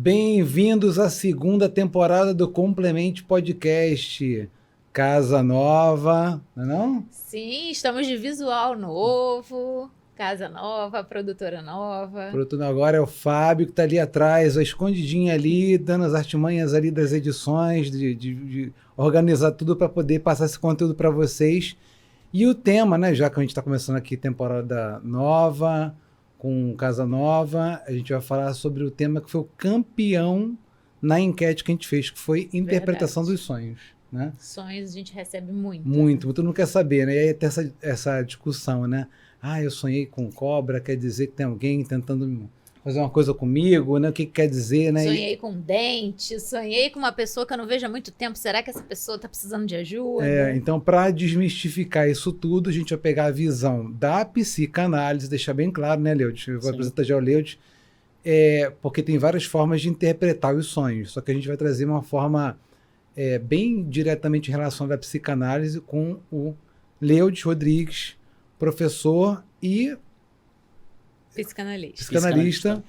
Bem-vindos à segunda temporada do Complemente Podcast. Casa nova, não é não? Sim, estamos de visual novo, casa nova, produtora nova. O produtor agora é o Fábio, que está ali atrás, escondidinho ali, dando as artimanhas ali das edições, de organizar tudo para poder passar esse conteúdo para vocês. E o tema, né, já que a gente está começando aqui temporada nova, com casa nova, a gente vai falar sobre o tema que foi o campeão na enquete que a gente fez, que foi interpretação dos sonhos. Né? Sonhos a gente recebe muito. Muito, todo mundo quer saber, né? E aí tem essa discussão, né? Ah, eu sonhei com cobra, quer dizer que tem alguém tentando fazer uma coisa comigo, né? O que quer dizer, né? Sonhei com dente, sonhei com uma pessoa que eu não vejo há muito tempo. Será que essa pessoa está precisando de ajuda? Então, para desmistificar isso tudo, a gente vai pegar a visão da psicanálise, deixar bem claro, né, Leudes? Eu vou apresentar já o Leudes, porque tem várias formas de interpretar os sonhos, só que a gente vai trazer uma forma bem diretamente relacionada à psicanálise com o Leudes Rodrigues, professor e psicanalista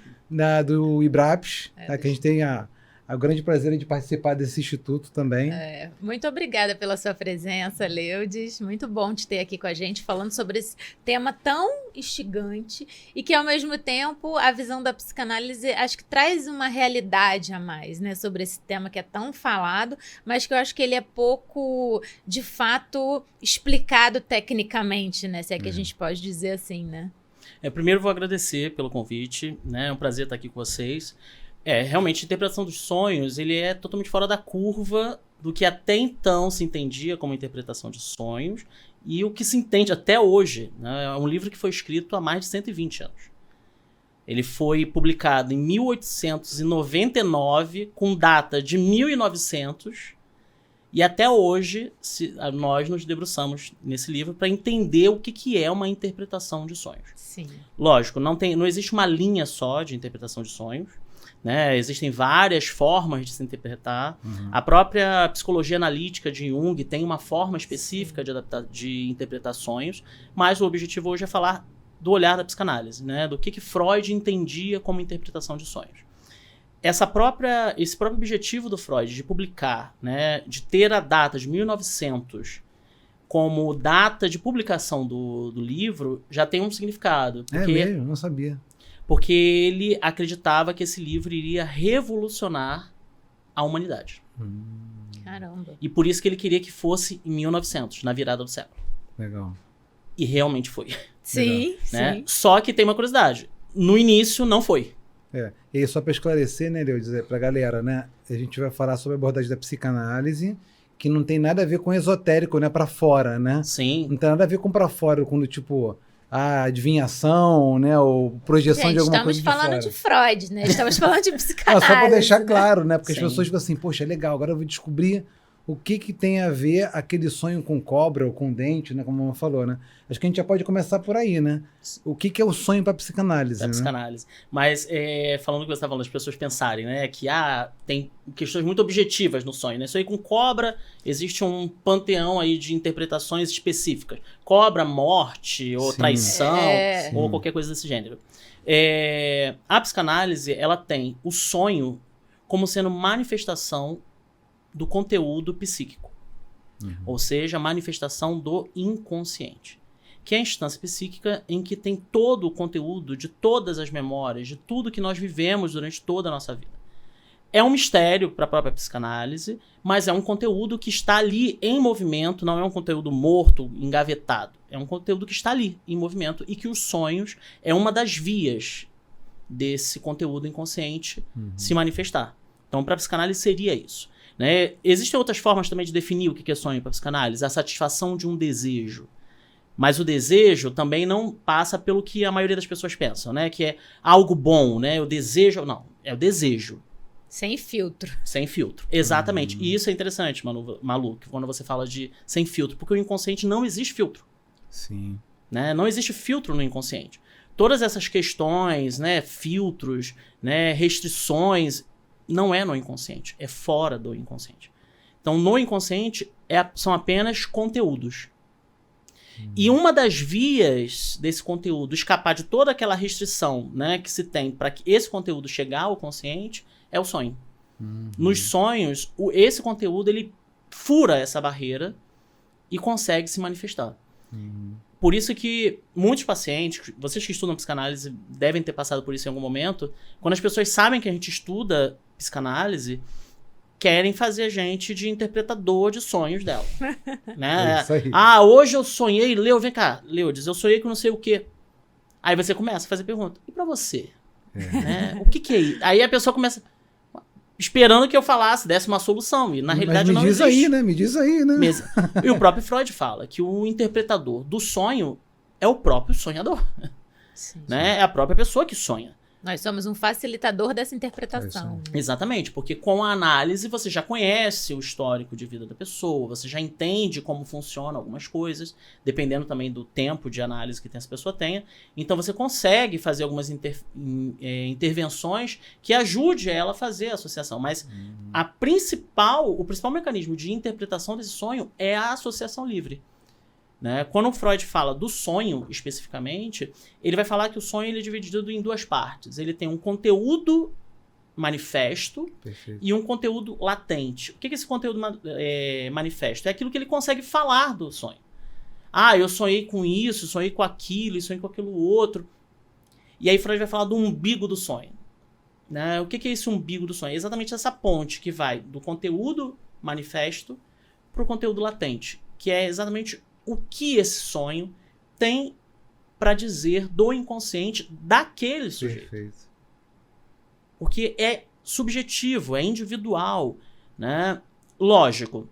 do IBRAPS, tá? Que a gente tem o grande prazer de participar desse instituto também. Muito obrigada pela sua presença, Leudes. Muito bom te ter aqui com a gente, falando sobre esse tema tão instigante e que, ao mesmo tempo, a visão da psicanálise acho que traz uma realidade a mais, né, sobre esse tema que é tão falado, mas que eu acho que ele é pouco, de fato, explicado tecnicamente, né, se é que a gente pode dizer assim, né? Primeiro vou agradecer pelo convite, né? É um prazer estar aqui com vocês. Realmente, a interpretação dos sonhos, ele é totalmente fora da curva do que até então se entendia como interpretação de sonhos e o que se entende até hoje, né? É um livro que foi escrito há mais de 120 anos. Ele foi publicado em 1899, com data de 1900, e até hoje nós nos debruçamos nesse livro para entender o que é uma interpretação de sonhos. Sim. Lógico, não existe uma linha só de interpretação de sonhos, né? Existem várias formas de se interpretar. A própria psicologia analítica de Jung tem uma forma específica de interpretar sonhos, mas o objetivo hoje é falar do olhar da psicanálise, né? Do que Freud entendia como interpretação de sonhos. Esse próprio objetivo do Freud de publicar, né, de ter a data de 1900 como data de publicação do livro, já tem um significado. É mesmo? Eu não sabia. Porque ele acreditava que esse livro iria revolucionar a humanidade. Caramba. E por isso que ele queria que fosse em 1900, na virada do século. Legal. E realmente foi. Sim, Né? sim. Só que tem uma curiosidade. No início, não foi. E aí, só para esclarecer, né, Leudes, para a galera, né, a gente vai falar sobre a abordagem da psicanálise, que não tem nada a ver com esotérico, né, para fora, né? Sim. Não tem nada a ver com para fora, quando tipo adivinhação, né, ou projeção de alguma coisa de fora. Estamos falando de Freud, né? Estamos falando de psicanálise. Só para deixar claro, né, porque Sim. as pessoas ficam assim, poxa, legal, agora eu vou descobrir o que tem a ver aquele sonho com cobra ou com dente, né, como a mamãe falou, né? Acho que a gente já pode começar por aí, né? O que é o sonho para psicanálise, Da psicanálise. Mas, falando o que você estava falando, as pessoas pensarem, né, que tem questões muito objetivas no sonho, né? Isso aí com cobra, existe um panteão aí de interpretações específicas. Cobra, morte, ou traição, ou qualquer coisa desse gênero. A psicanálise, ela tem o sonho como sendo manifestação do conteúdo psíquico. Ou seja, a manifestação do inconsciente. Que é a instância psíquica em que tem todo o conteúdo de todas as memórias, de tudo que nós vivemos durante toda a nossa vida. É um mistério para a própria psicanálise, mas é um conteúdo que está ali em movimento, não é um conteúdo morto, engavetado. É um conteúdo que está ali em movimento e que os sonhos é uma das vias desse conteúdo inconsciente se manifestar. Então, para a psicanálise seria isso. Né? Existem outras formas também de definir o que é sonho para a psicanálise. A satisfação de um desejo. Mas o desejo também não passa pelo que a maioria das pessoas pensam, né? Que é algo bom, né? O desejo... Não, é o desejo. Sem filtro. Sem filtro, exatamente. E isso é interessante, Malu, quando você fala de sem filtro. Porque o inconsciente não existe filtro. Sim. Né? Não existe filtro no inconsciente. Todas essas questões, né? Filtros, né? Restrições... não é no inconsciente, é fora do inconsciente. Então, no inconsciente, são apenas conteúdos. E uma das vias desse conteúdo escapar de toda aquela restrição, né, que se tem para que esse conteúdo chegar ao consciente é o sonho. Nos sonhos, esse conteúdo ele fura essa barreira e consegue se manifestar. Por isso que muitos pacientes, vocês que estudam psicanálise devem ter passado por isso em algum momento, quando as pessoas sabem que a gente estuda psicanálise, querem fazer a gente de interpretador de sonhos dela. Né? É isso aí. Ah, hoje eu sonhei, vem cá, Leudes, eu sonhei com não sei o quê. Aí você começa a fazer pergunta, e pra você? Né? O que é isso? Aí a pessoa começa esperando que eu falasse, desse uma solução, e na realidade não existe. Me diz aí, né? E o próprio Freud fala que o interpretador do sonho é o próprio sonhador. Sim. Né? É a própria pessoa que sonha. Nós somos um facilitador dessa interpretação. Exatamente, porque com a análise você já conhece o histórico de vida da pessoa, você já entende como funcionam algumas coisas, dependendo também do tempo de análise que essa pessoa tenha. Então você consegue fazer algumas intervenções que ajude ela a fazer a associação. Mas o principal mecanismo de interpretação desse sonho é a associação livre. Né? Quando o Freud fala do sonho, especificamente, ele vai falar que o sonho ele é dividido em duas partes. Ele tem um conteúdo manifesto e um conteúdo latente. O que é esse conteúdo manifesto? É aquilo que ele consegue falar do sonho. Ah, eu sonhei com isso, sonhei com aquilo, sonhei com aquilo outro. E aí Freud vai falar do umbigo do sonho. Né? O que é esse umbigo do sonho? É exatamente essa ponte que vai do conteúdo manifesto para o conteúdo latente, que é exatamente o que esse sonho tem para dizer do inconsciente daquele sujeito. Perfeito. Porque é subjetivo, é individual, né? Lógico,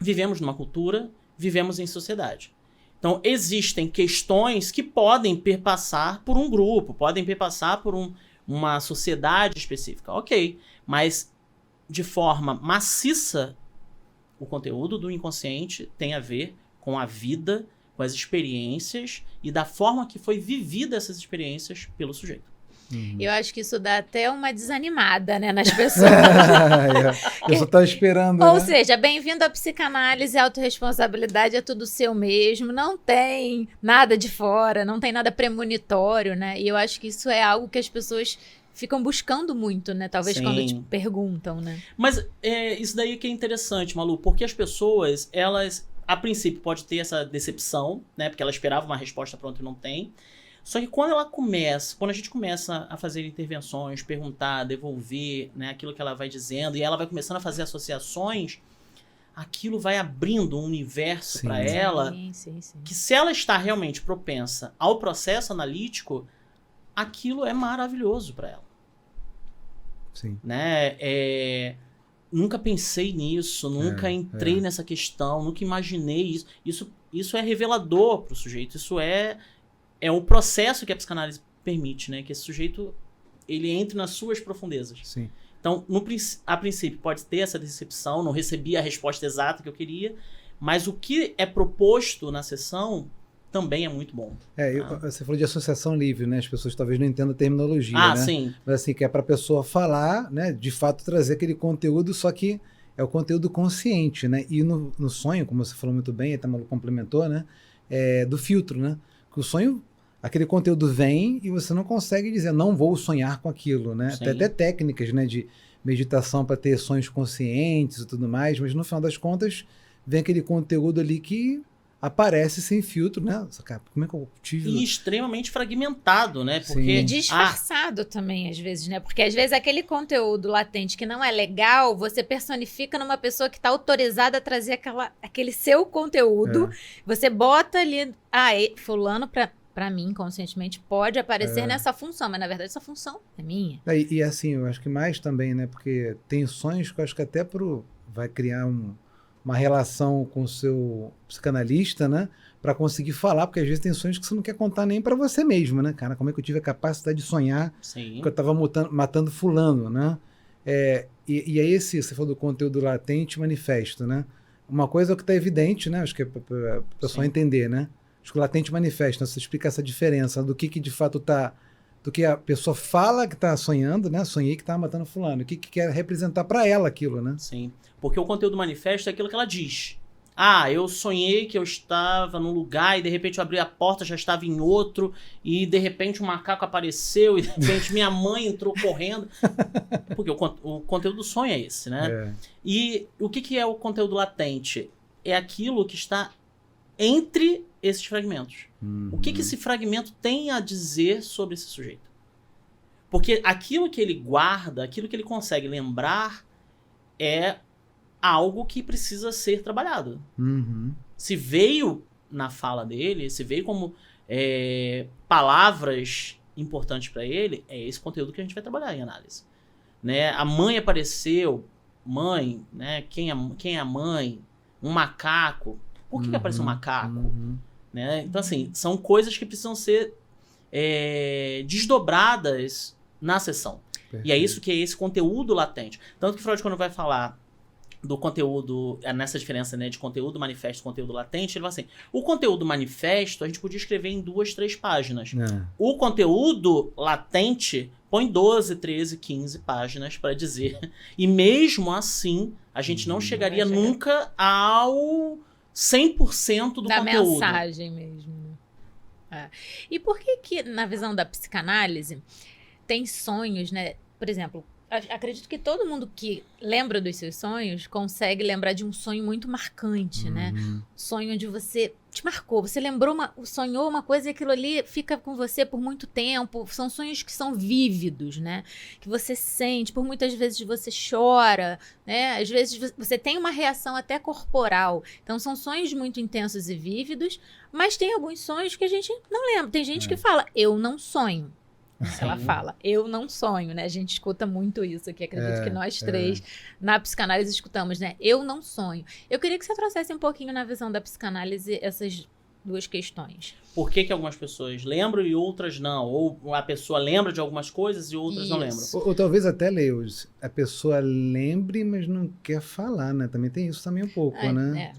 vivemos numa cultura, vivemos em sociedade. Então, existem questões que podem perpassar por um grupo, podem perpassar por uma sociedade específica. Ok, mas de forma maciça, o conteúdo do inconsciente tem a ver com a vida, com as experiências e da forma que foi vivida essas experiências pelo sujeito. Eu acho que isso dá até uma desanimada, né, nas pessoas. Eu só estava esperando. Ou seja, bem-vindo à psicanálise, autorresponsabilidade é tudo seu mesmo, não tem nada de fora, não tem nada premonitório, né? E eu acho que isso é algo que as pessoas ficam buscando muito, né? Talvez Sim. quando te perguntam, né? Mas isso daí que é interessante, Malu, porque as pessoas, elas, a princípio, pode ter essa decepção, né? Porque ela esperava uma resposta pronta e não tem. Só que quando a gente começa a fazer intervenções, perguntar, devolver, né, aquilo que ela vai dizendo, e ela vai começando a fazer associações, aquilo vai abrindo um universo para ela, sim. que se ela está realmente propensa ao processo analítico, aquilo é maravilhoso para ela. Sim. Né? Nunca pensei nisso, nunca entrei nessa questão, nunca imaginei isso. Isso é revelador para o sujeito, isso é o processo que a psicanálise permite, né? Que esse sujeito ele entre nas suas profundezas. Sim. Então, a princípio, pode ter essa decepção, não recebi a resposta exata que eu queria, mas o que é proposto na sessão também é muito bom. Você falou de associação livre, né? As pessoas talvez não entendam a terminologia, né? Sim. Mas assim, que é para a pessoa falar, né? De fato, trazer aquele conteúdo, só que é o conteúdo consciente, né? E no sonho, como você falou muito bem, até Malu complementou, né? Do filtro, né? Que o sonho, aquele conteúdo vem e você não consegue dizer, não vou sonhar com aquilo, né? Tem até técnicas, né, de meditação para ter sonhos conscientes e tudo mais, mas no final das contas vem aquele conteúdo ali que aparece sem filtro, né? Cara, como é que eu tive... E extremamente fragmentado, né? Porque... E disfarçado também, às vezes, né? Porque às vezes aquele conteúdo latente que não é legal, você personifica numa pessoa que está autorizada a trazer aquele seu conteúdo, você bota ali, fulano pra mim, conscientemente, pode aparecer nessa função, mas na verdade essa função é minha. E assim, eu acho que mais também, né? Porque tem sonhos que eu acho que até vai criar uma relação com o seu psicanalista, né? Para conseguir falar, porque às vezes tem sonhos que você não quer contar nem para você mesmo, né? Cara, como é que eu tive a capacidade de sonhar que eu estava matando fulano, né? E aí você falou do conteúdo latente manifesto, né? Uma coisa é o que está evidente, né? Acho que é para o pessoal entender, né? Acho que o latente manifesto, né? Você explica essa diferença do que de fato está... Do que a pessoa fala que está sonhando, né? Sonhei que estava matando fulano. O que quer representar para ela aquilo, né? Sim, porque o conteúdo manifesto é aquilo que ela diz. eu sonhei que eu estava num lugar e de repente eu abri a porta, já estava em outro, e de repente um macaco apareceu e de repente minha mãe entrou correndo. Porque o conteúdo do sonho é esse, né? E o que é o conteúdo latente? É aquilo que está entre esses fragmentos. O que esse fragmento tem a dizer sobre esse sujeito? Porque aquilo que ele guarda, aquilo que ele consegue lembrar é algo que precisa ser trabalhado. Se veio na fala dele, se veio como palavras importantes para ele, é esse conteúdo que a gente vai trabalhar em análise. Né? A mãe apareceu, mãe, né? Quem é a mãe? Um macaco. Por que apareceu um macaco? Né? Então, assim, são coisas que precisam ser desdobradas na sessão. Perfeito. E é isso que é esse conteúdo latente. Tanto que Freud, quando vai falar do conteúdo, nessa diferença, né, de conteúdo manifesto e conteúdo latente, ele fala assim, o conteúdo manifesto a gente podia escrever em 2, 3 páginas. O conteúdo latente põe 12, 13, 15 páginas para dizer. E mesmo assim, a gente não chegaria nunca ao 100% do da conteúdo. Mensagem mesmo. E por que na visão da psicanálise tem sonhos, né? Por exemplo, acredito que todo mundo que lembra dos seus sonhos consegue lembrar de um sonho muito marcante, né? Sonho onde você te marcou, você sonhou uma coisa e aquilo ali fica com você por muito tempo. São sonhos que são vívidos, né? Que você sente, por muitas vezes você chora, né? Às vezes você tem uma reação até corporal. Então são sonhos muito intensos e vívidos, mas tem alguns sonhos que a gente não lembra. Tem gente que fala, eu não sonho. Ela fala, eu não sonho, né? A gente escuta muito isso aqui, acredito que nós três na psicanálise escutamos, né? Eu não sonho. Eu queria que você trouxesse um pouquinho na visão da psicanálise essas duas questões. Por que algumas pessoas lembram e outras não? Ou a pessoa lembra de algumas coisas e outras não lembram? Ou talvez até, Leus, a pessoa lembre, mas não quer falar, né? Também tem isso também um pouco, né?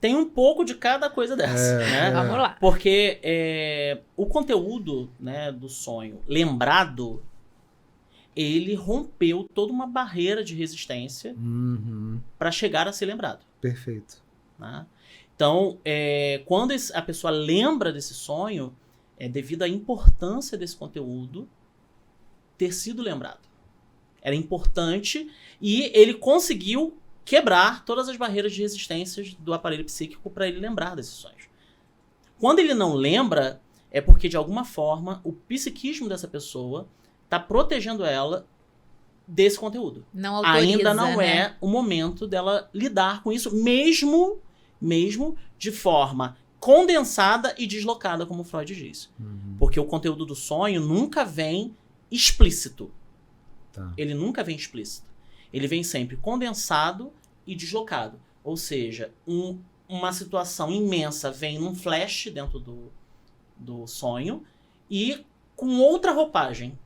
Tem um pouco de cada coisa dessa, né? Vamos lá. Porque o conteúdo, né, do sonho lembrado, ele rompeu toda uma barreira de resistência para chegar a ser lembrado. Perfeito. Né? Então, quando a pessoa lembra desse sonho, é devido à importância desse conteúdo ter sido lembrado. Era importante e ele conseguiu quebrar todas as barreiras de resistência do aparelho psíquico para ele lembrar desses sonhos. Quando ele não lembra, é porque, de alguma forma, o psiquismo dessa pessoa está protegendo ela desse conteúdo. Não autoriza, ainda não né? é o momento dela lidar com isso, mesmo de forma condensada e deslocada, como Freud diz. Porque o conteúdo do sonho nunca vem explícito. Ele nunca vem explícito. Ele vem sempre condensado e deslocado. Ou seja, uma situação imensa vem num flash dentro do sonho e com outra roupagem.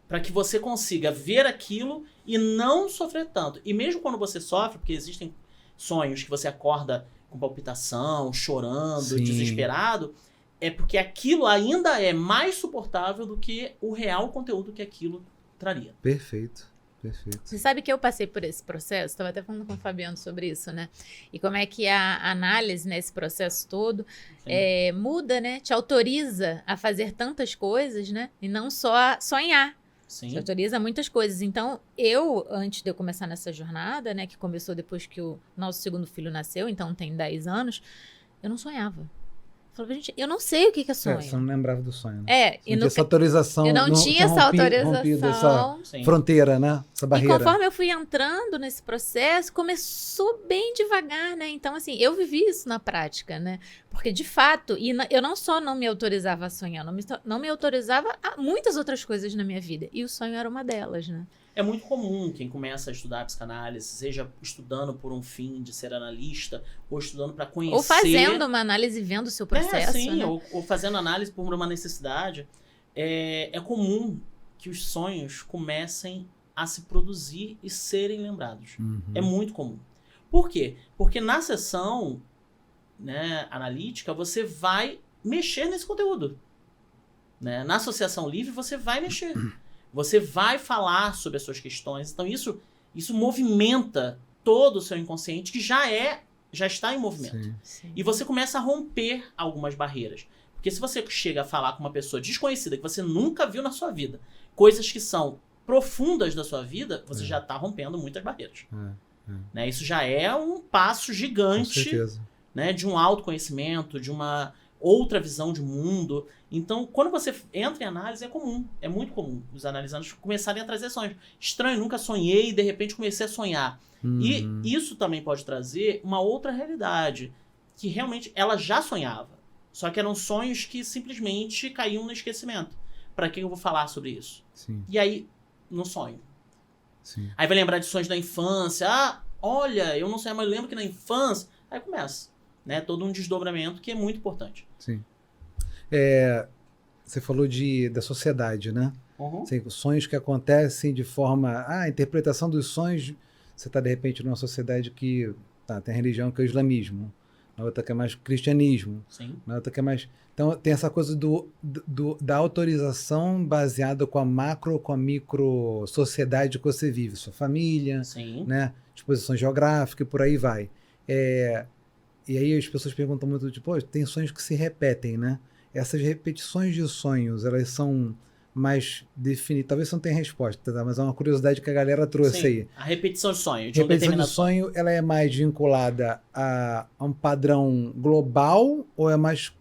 Para que você consiga ver aquilo e não sofrer tanto. E mesmo quando você sofre, porque existem sonhos que você acorda com palpitação, chorando, desesperado, é porque aquilo ainda é mais suportável do que o real conteúdo que aquilo traria. Perfeito. Perfeito. Você sabe que eu passei por esse processo, estava até falando com o Fabiano sobre isso, né? E como é que a análise nesse processo todo muda, né? Te autoriza a fazer tantas coisas, né? E não só a sonhar. Te autoriza a muitas coisas. Então, antes de eu começar nessa jornada, né? Que começou depois que o nosso segundo filho nasceu, então tem 10 anos, eu não sonhava. Eu falava, gente, eu não sei o que é sonho. Você não lembrava do sonho, né? E essa autorização. Eu não tinha essa autorização. Essa fronteira, né? Essa barreira. E conforme eu fui entrando nesse processo, começou bem devagar, né? Então, assim, eu vivi isso na prática, né? Porque, de fato, eu não só não me autorizava a sonhar, não me autorizava a muitas outras coisas na minha vida. E o sonho era uma delas, né? É muito comum quem começa a estudar psicanálise, seja estudando por um fim de ser analista, ou estudando para conhecer... Ou fazendo uma análise vendo o seu processo, né? ou fazendo análise por uma necessidade. É comum que os sonhos comecem a se produzir e serem lembrados. É muito comum. Por quê? Porque na sessão, né, analítica, você vai mexer nesse conteúdo. Né? Na associação livre, você vai mexer. Você vai falar sobre as suas questões. Então, isso movimenta todo o seu inconsciente que já está em movimento. Sim. Sim. E você começa a romper algumas barreiras. Porque se você chega a falar com uma pessoa desconhecida, que você nunca viu na sua vida, coisas que são profundas da sua vida, você já está rompendo muitas barreiras. Né? Isso já é um passo Com gigante, certeza. né, de um autoconhecimento, de uma outra visão de mundo. Então, quando você entra em análise, é muito comum os analisantes começarem a trazer sonhos. Estranho, nunca sonhei e de repente comecei a sonhar. E isso também pode trazer uma outra realidade, que realmente ela já sonhava, só que eram sonhos que simplesmente caíam no esquecimento. Para que eu vou falar sobre isso? Sim, E aí, no sonho. sim. Aí vai lembrar de sonhos da infância. Ah, olha, eu não sei, mas eu lembro que na infância... Aí começa, né? Todo um desdobramento que é muito importante. Sim. Você falou da sociedade, né? Sei, sonhos que acontecem de forma... a interpretação dos sonhos... Você está, de repente, numa sociedade que... tem a religião que é o islamismo. Na outra que é mais cristianismo. Sim. Na outra que é mais... Então, tem essa coisa da autorização baseada com a macro ou com a micro sociedade que você vive. Sua família, Sim. né? Exposição geográfica e por aí vai. E aí as pessoas perguntam muito, tipo, tem sonhos que se repetem, né? Essas repetições de sonhos, elas são mais definidas. Talvez você não tenha resposta, tá? Mas é uma curiosidade que a galera trouxe Sim. aí. A repetição de sonho. De um Repetição de determinado sonho, ela é mais vinculada a um padrão global ou é mais,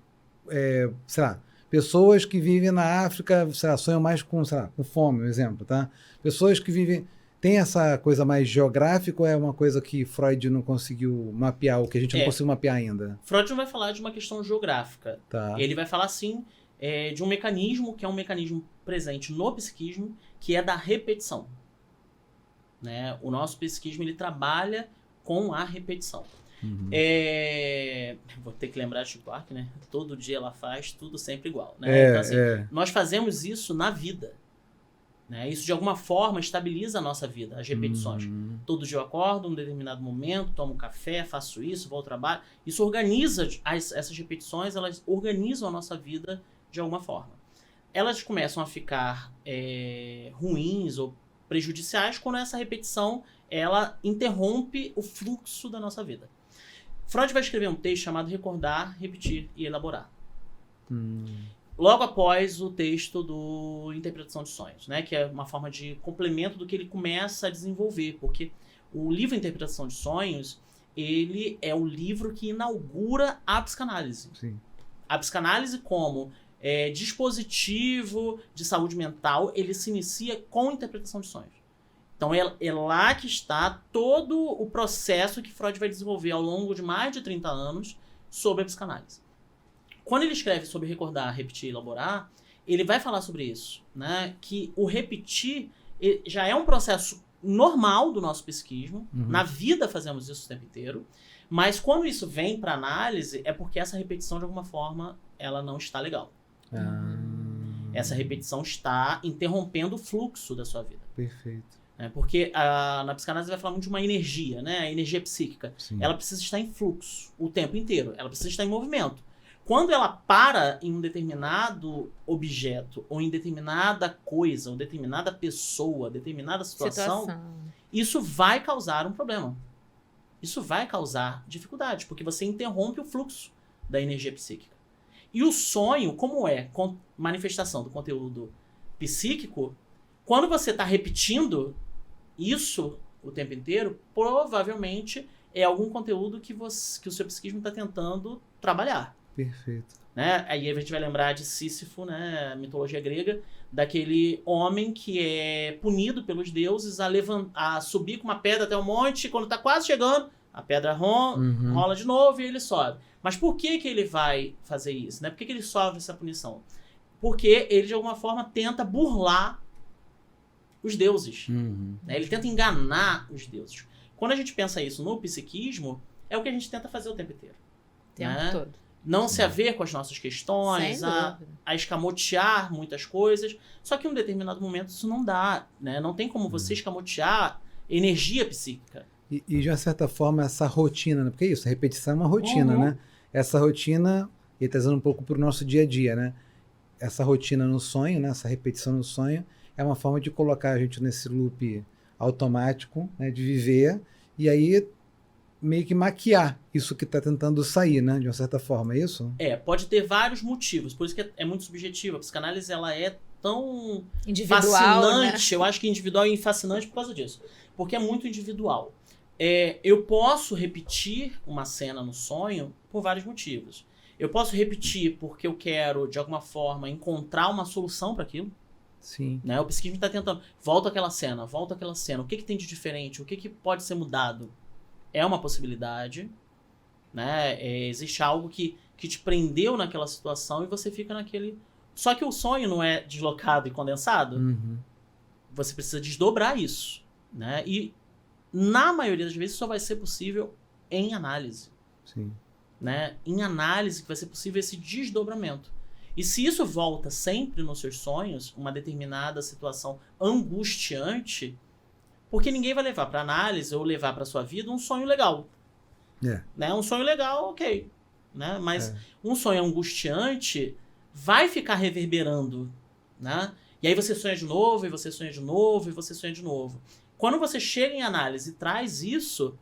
sei lá, pessoas que vivem na África, sei lá, sonham mais com, sei lá, com fome, um exemplo, tá? Pessoas que vivem... Tem essa coisa mais geográfica ou é uma coisa que Freud não conseguiu mapear, ou que a gente não conseguiu mapear ainda? Freud não vai falar de uma questão geográfica. Tá. Ele vai falar, sim, de um mecanismo que é um mecanismo presente no psiquismo, que é da repetição. Né? O nosso psiquismo, ele trabalha com a repetição. Uhum. Vou ter que lembrar de Chico Buarque, né? Todo dia ela faz tudo sempre igual. Né? Então, assim, nós fazemos isso na vida. Né? Isso, de alguma forma, estabiliza a nossa vida, as repetições. Todo dia eu acordo, em um determinado momento, tomo café, faço isso, vou ao trabalho. Isso organiza, essas repetições, elas organizam a nossa vida de alguma forma. Elas começam a ficar ruins ou prejudiciais quando essa repetição ela interrompe o fluxo da nossa vida. Freud vai escrever um texto chamado Recordar, Repetir e Elaborar. Logo após o texto do Interpretação de Sonhos, né? Que é uma forma de complemento do que ele começa a desenvolver, porque o livro Interpretação de Sonhos, ele é o livro que inaugura a psicanálise. Sim. A psicanálise como dispositivo de saúde mental, ele se inicia com a interpretação de sonhos. Então é lá que está todo o processo que Freud vai desenvolver ao longo de mais de 30 anos sobre a psicanálise. Quando ele escreve sobre recordar, repetir e elaborar, ele vai falar sobre isso, né? Que o repetir já é um processo normal do nosso psiquismo. Na vida fazemos isso o tempo inteiro. Mas quando isso vem para análise, é porque essa repetição, de alguma forma, ela não está legal. Essa repetição está interrompendo o fluxo da sua vida. Perfeito. Porque na psicanálise vai falar muito de uma energia, né? A energia psíquica. Sim. Ela precisa estar em fluxo o tempo inteiro. Ela precisa estar em movimento. Quando ela para em um determinado objeto, ou em determinada coisa, ou determinada pessoa, determinada situação, isso vai causar um problema. Isso vai causar dificuldade, porque você interrompe o fluxo da energia psíquica. E o sonho, como é manifestação do conteúdo psíquico, quando você está repetindo isso o tempo inteiro, provavelmente é algum conteúdo que o seu psiquismo está tentando trabalhar. Perfeito. Né? Aí a gente vai lembrar de Sísifo, né? Mitologia grega, daquele homem que é punido pelos deuses a subir com uma pedra até o monte, e quando está quase chegando, a pedra rola de novo e ele sobe. Mas por que ele vai fazer isso? Né? Por que ele sofre essa punição? Porque ele, de alguma forma, tenta burlar os deuses. Né? Ele tenta enganar os deuses. Quando a gente pensa isso no psiquismo, é o que a gente tenta fazer o tempo inteiro. O tempo todo. Não se haver com as nossas questões, a escamotear muitas coisas. Só que em um determinado momento isso não dá. Né? Não tem como você escamotear energia psíquica. E de uma certa forma essa rotina, né? Porque é isso, a repetição é uma rotina, né? Essa rotina, e trazendo um pouco para o nosso dia a dia, né? Essa rotina no sonho, né? Essa repetição no sonho, é uma forma de colocar a gente nesse loop automático, né? De viver e aí meio que maquiar isso que está tentando sair, né? De uma certa forma, é isso? Pode ter vários motivos, por isso que é muito subjetiva. A psicanálise, ela é tão Individual, fascinante, né? eu acho que individual e fascinante por causa disso. Porque é muito individual. Eu posso repetir uma cena no sonho por vários motivos. Eu posso repetir porque eu quero, de alguma forma, encontrar uma solução para aquilo. Sim. Né? O psiquismo está tentando. Volta àquela cena. O que tem de diferente? O que pode ser mudado? É uma possibilidade. Né? Existe algo que te prendeu naquela situação e você fica naquele... Só que o sonho não é deslocado e condensado. Uhum. Você precisa desdobrar isso. Né? E, na maioria das vezes, só vai ser possível em análise. Sim. Né? Em análise que vai ser possível esse desdobramento. E se isso volta sempre nos seus sonhos, uma determinada situação angustiante, porque ninguém vai levar para análise ou levar para sua vida um sonho legal. Né? Um sonho legal, ok. Né? Mas um sonho angustiante vai ficar reverberando. Né? E aí você sonha de novo, e você sonha de novo, e você sonha de novo. Quando você chega em análise e traz isso,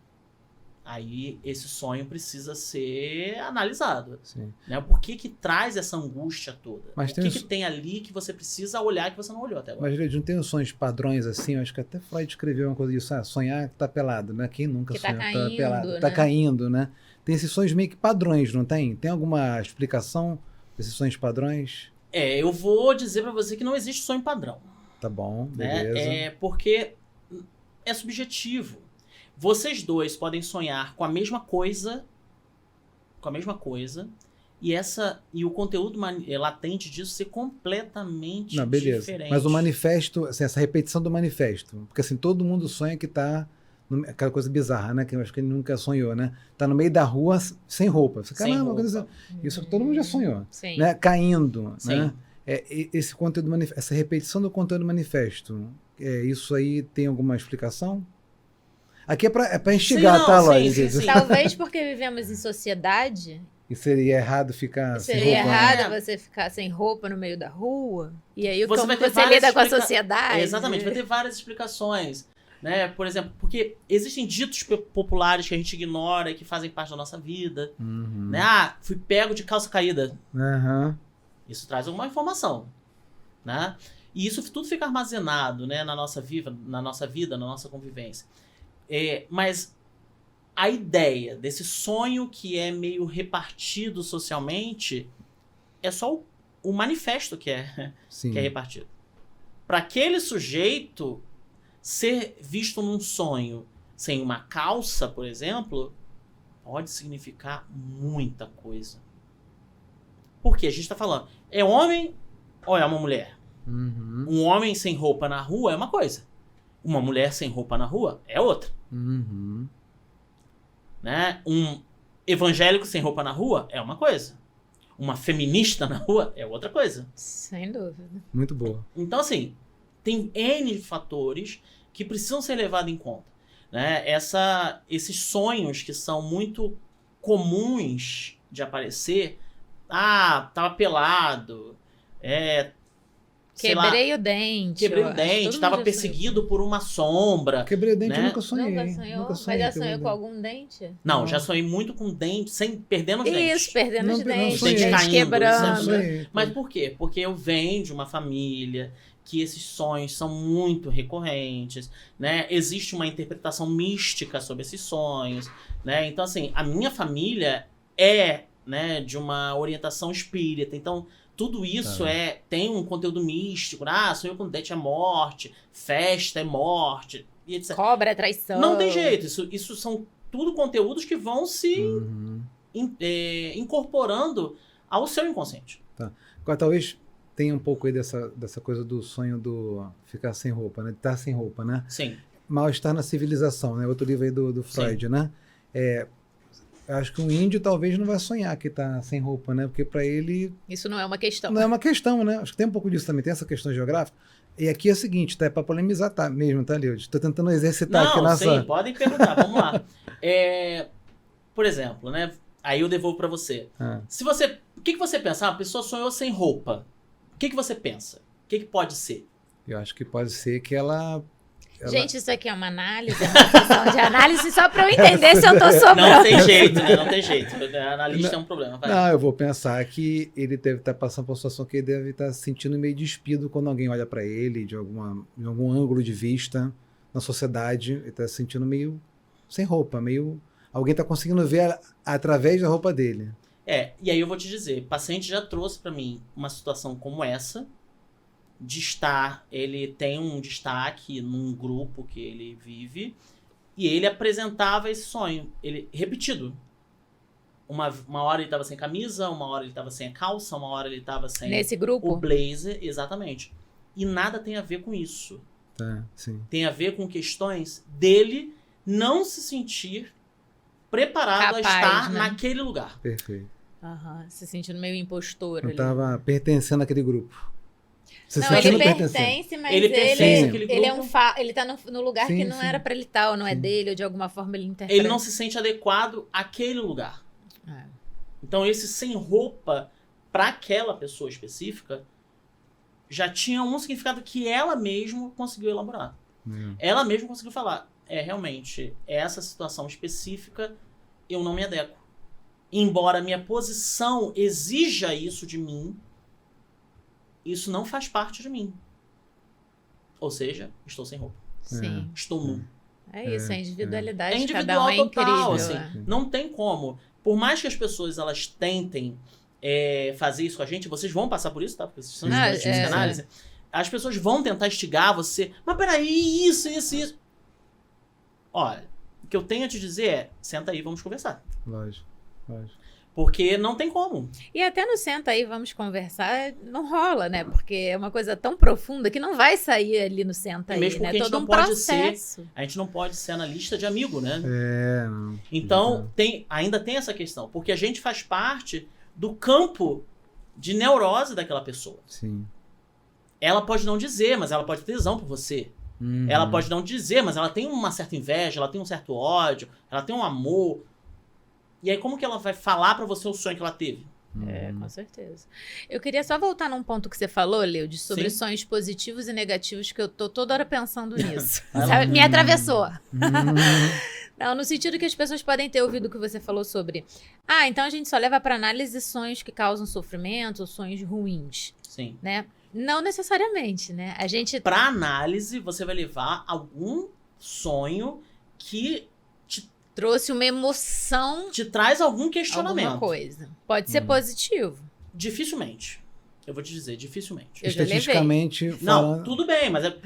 aí esse sonho precisa ser analisado. Sim. Né? Por que traz essa angústia toda? Mas o que tem ali que você precisa olhar que você não olhou até agora? Mas, não tem os sonhos padrões assim? Eu acho que até Freud escreveu uma coisa disso. Sonhar que tá pelado, né? Quem nunca que sonhou tá que caindo, tá pelado? né? Tá caindo, né? Tem esses sonhos meio que padrões, não tem? Tem alguma explicação desses sonhos padrões? Eu vou dizer pra você que não existe sonho padrão. Tá bom, Né? beleza. Porque é subjetivo. Vocês dois podem sonhar com a mesma coisa, e o conteúdo latente disso ser completamente Não, beleza. diferente. Mas o manifesto, assim, essa repetição do manifesto, porque assim, todo mundo sonha que tá aquela coisa bizarra, né? Que eu acho que ele nunca sonhou, né? Tá no meio da rua sem roupa. Você, Sem caramba, roupa. isso todo mundo já sonhou. Sim. Né? Caindo, Sim. né? Esse conteúdo essa repetição do conteúdo manifesto, isso aí tem alguma explicação? Aqui é pra instigar, Sim, tá, não, Lóis? sim. Talvez porque vivemos em sociedade, E seria errado ficar sem seria roupa, errado né? você ficar sem roupa no meio da rua. E aí Você como vai ter você várias lida com a explica- sociedade? Exatamente, vai ter várias explicações. Né? Por exemplo, porque existem ditos populares que a gente ignora e que fazem parte da nossa vida. Uhum. Né? Fui pego de calça caída. Aham. Isso traz alguma informação. Né? E isso tudo fica armazenado, né, na nossa vida, na nossa convivência. Mas a ideia desse sonho que é meio repartido socialmente é só o manifesto que é Sim. repartido. Para aquele sujeito ser visto num sonho sem uma calça, por exemplo, pode significar muita coisa. Porque a gente está falando, é homem ou é uma mulher? Uhum. Um homem sem roupa na rua é uma coisa. Uma mulher sem roupa na rua é outra. Uhum. Né? Um evangélico sem roupa na rua é uma coisa. Uma feminista na rua é outra coisa. Sem dúvida. Muito boa. Então, assim, tem N fatores que precisam ser levados em conta. Né? Esses sonhos que são muito comuns de aparecer. Tava pelado. Quebrei o dente. Quebrei eu o acho. dente, Todo estava mundo já perseguido por uma sombra. Quebrei o dente, Né? eu nunca sonhei. Nunca sonhou? Mas já quebrei sonhou o com dente. algum dente? Não, Não. já sonhei muito com dente, perdendo os dentes. Isso, perdendo os Não dentes, sonhei. dentes Caindo, quebrando. isso é sonhei. Mas por quê? Porque eu venho de uma família que esses sonhos são muito recorrentes, né? Existe uma interpretação mística sobre esses sonhos, né? Então, assim, a minha família né, de uma orientação espírita. Então, tudo isso tem um conteúdo místico. Sonho com dente é morte, festa é morte, e etc. Cobra é traição. Não tem jeito. Isso são tudo conteúdos que vão se Uhum. incorporando ao seu inconsciente. Agora, talvez tenha um pouco aí dessa coisa do sonho do ficar sem roupa, né? De estar sem roupa, né? Sim. Mal-estar na civilização, né? Outro livro aí do Freud, né? Eu acho que um índio talvez não vai sonhar que tá sem roupa, né? Porque para ele Isso não é uma questão. não é uma questão, né? Acho que tem um pouco disso também, tem essa questão geográfica. E aqui é o seguinte, tá? É para polemizar, tá? Mesmo, tá, Leudes? Estou tentando exercitar aqui Não, nossa... sim, podem perguntar, vamos lá. Por exemplo, né? Aí eu devolvo pra você. O que você pensa? A pessoa sonhou sem roupa. O que você pensa? O que pode ser? Eu acho que pode ser que ela Gente, isso aqui é uma análise, é uma sessão de análise só para eu entender se eu tô sobrando. Não tem jeito, né? Não tem jeito. A analista é um problema. Vai. Não, eu vou pensar que ele deve estar passando por uma situação que ele deve estar se sentindo meio despido quando alguém olha para ele de algum ângulo de vista na sociedade. Ele está se sentindo meio sem roupa, meio... Alguém está conseguindo ver através da roupa dele. E aí eu vou te dizer, o paciente já trouxe para mim uma situação como essa, ele tem um destaque num grupo que ele vive, e ele apresentava esse sonho, ele repetido. Uma hora ele estava sem camisa, uma hora ele estava sem a calça, uma hora ele estava sem Nesse grupo? o blazer, exatamente. E nada tem a ver com isso. Tá, sim. Tem a ver com questões dele não se sentir preparado Capaz, a estar né? Perfeito. naquele lugar. Se sentindo meio impostor Não ali. estava pertencendo àquele grupo. Se Não, sentindo ele pertencendo. pertence, mas Ele pertence àquele ele é grupo. ele tá no lugar Sim, que não sim. era pra ele estar, ou não é Sim. dele, ou de alguma forma ele interpreta. Ele não se sente adequado àquele lugar. É. Então esse sem roupa para aquela pessoa específica já tinha um significado que ela mesma conseguiu elaborar. Ela mesma conseguiu falar, realmente, essa situação específica eu não me adequo. Embora a minha posição exija isso de mim, isso não faz parte de mim. Ou seja, estou sem roupa. Sim. Estou nu. É isso, a individualidade É de cada individual um é total, incrível. assim. Não tem como. Por mais que as pessoas elas tentem fazer isso com a gente, vocês vão passar por isso, tá? Porque vocês são estudantes de psicanálise. As pessoas vão tentar instigar você. Mas peraí, isso. Olha, o que eu tenho a te dizer é, senta aí, vamos conversar. Lógico. Porque não tem como. E até no senta aí, vamos conversar, não rola, né? Porque é uma coisa tão profunda que não vai sair ali no senta aí, Mesmo né? porque a gente Todo não um pode processo. A gente não pode ser analista de amigo, né? Não. Então, ainda tem essa questão. Porque a gente faz parte do campo de neurose daquela pessoa. Sim. Ela pode não dizer, mas ela pode ter tesão por você. Ela pode não dizer, mas ela tem uma certa inveja, ela tem um certo ódio, ela tem um amor. E aí, como que ela vai falar pra você o sonho que ela teve? Com certeza. Eu queria só voltar num ponto que você falou, Leudes, sobre Sim. sonhos positivos e negativos, que eu tô toda hora pensando nisso. Sabe? Me atravessou. Não, no sentido que as pessoas podem ter ouvido o que você falou sobre. Então a gente só leva para análise sonhos que causam sofrimento ou sonhos ruins, Sim. né? Não necessariamente, né? A gente... Pra análise, você vai levar algum sonho que trouxe uma emoção, te traz algum questionamento. alguma coisa. Pode ser positivo. Dificilmente. Eu vou te dizer, dificilmente. Eu já levei. Estatisticamente Não, falando... tudo bem, mas é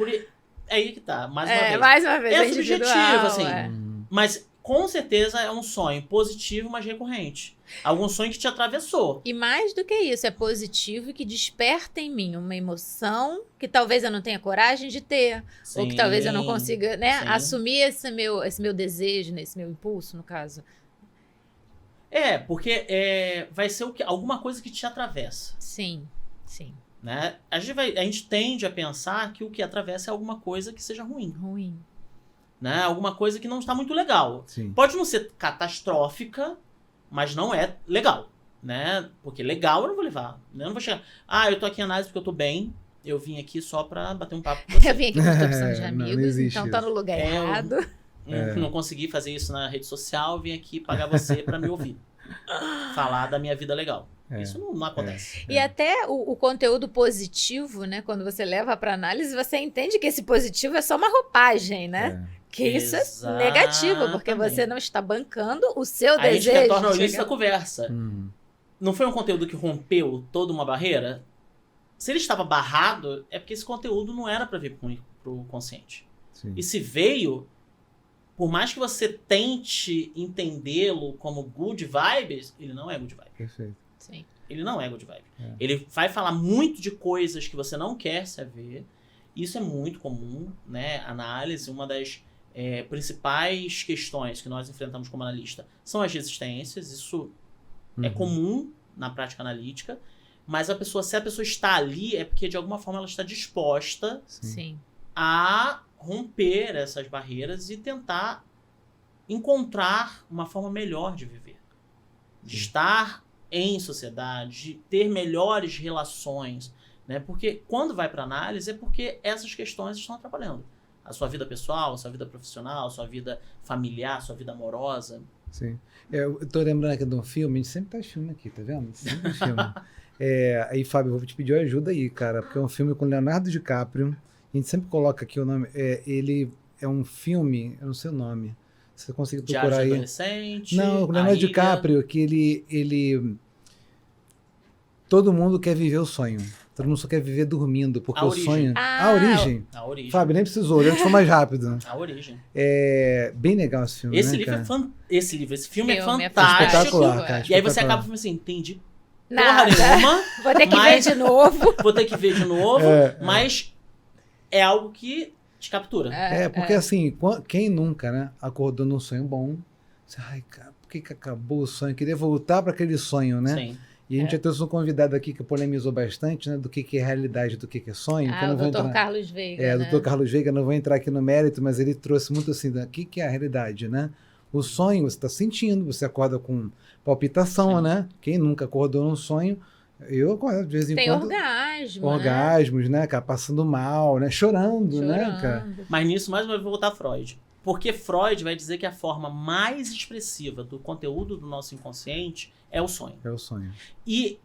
aí que tá. Mais uma vez. Mais uma vez. É individual, subjetivo, assim. é. Mas com certeza é um sonho positivo, mas recorrente. Algum sonho que te atravessou. E mais do que isso, é positivo e que desperta em mim uma emoção que talvez eu não tenha coragem de ter. Ou que talvez eu não consiga, né, Sim. assumir esse meu desejo, né, esse meu impulso, no caso. Porque vai ser alguma coisa que te atravessa. Sim. Né? A gente tende a pensar que o que atravessa é alguma coisa que seja ruim. Né? Alguma coisa que não está muito legal. Sim. Pode não ser catastrófica, mas não é legal. Né? Porque legal eu não vou levar. Né? Eu não vou chegar. Eu tô aqui em análise porque eu tô bem. Eu vim aqui só pra bater um papo com você. Eu vim aqui por opção de Não, amigos, não existe então tá no lugar errado. Não consegui fazer isso na rede social, vim aqui pagar você pra me ouvir. Falar da minha vida legal. Isso não acontece. E até o conteúdo positivo, né? Quando você leva para análise, você entende que esse positivo é só uma roupagem, né? Que isso é negativo, porque você não está bancando o seu Aí desejo. a gente retorna ao início da conversa. Não foi um conteúdo que rompeu toda uma barreira? Se ele estava barrado, é porque esse conteúdo não era para vir pro consciente. Sim. E se veio, por mais que você tente entendê-lo como good vibes, ele não é good vibe. Perfeito. Sim. Ele não é good vibe. Ele vai falar muito de coisas que você não quer saber. Isso é muito comum, né? Análise, uma das principais questões que nós enfrentamos como analista são as resistências. Isso é comum na prática analítica. Mas se a pessoa está ali, é porque de alguma forma ela está disposta Sim. a romper essas barreiras e tentar encontrar uma forma melhor de viver. De estar em sociedade, de ter melhores relações. Né? Porque quando vai para análise é porque essas questões estão atrapalhando. a sua vida pessoal, a sua vida profissional, a sua vida familiar, a sua vida amorosa. Sim. Eu tô lembrando aqui de um filme, a gente sempre tá filme aqui, tá vendo? Sempre filme. Aí, Fábio, eu vou te pedir ajuda aí, cara, porque é um filme com Leonardo DiCaprio. A gente sempre coloca aqui o nome. Ele é um filme, eu não sei o nome. Se você conseguir procurar Diário de aí. Adolescente. Não, o Leonardo DiCaprio, que ele. Todo mundo quer viver o sonho. Todo mundo só quer viver dormindo, porque A o Origem. sonho. Ah, A origem. A Origem. Fábio, nem precisou, ele foi mais rápido. A Origem. É bem legal esse filme. Esse né, livro cara? esse filme é Filme é fantástico. Espetacular, cara. E aí você espetacular. acaba falando assim, entendi porra Nada. nenhuma, Vou ter que Mas- ver de novo. vou ter que ver de novo, É. mas é algo que te captura. Porque assim, quem nunca, né, acordou num sonho bom, você, ai, cara, por que acabou o sonho? Eu queria voltar para aquele sonho, né? Sim. E a gente já trouxe um convidado aqui que polemizou bastante, né, do que é realidade, do que é sonho. que eu Ah, não o vou Dr. entrar... Carlos Veiga, É, o né? Dr. Carlos Veiga, não vou entrar aqui no mérito, mas ele trouxe muito assim, o que é a realidade, né? O sonho, você está sentindo, você acorda com palpitação, Sim. né? Quem nunca acordou num sonho, eu acordo de vez em Tem quando... orgasmo, Orgasmos, né, cara? Passando mal, né? Chorando, né, cara? Chorando. Mas nisso, mais uma vez, vou voltar a Freud. Porque Freud vai dizer que a forma mais expressiva do conteúdo do nosso inconsciente é o sonho. É o sonho. E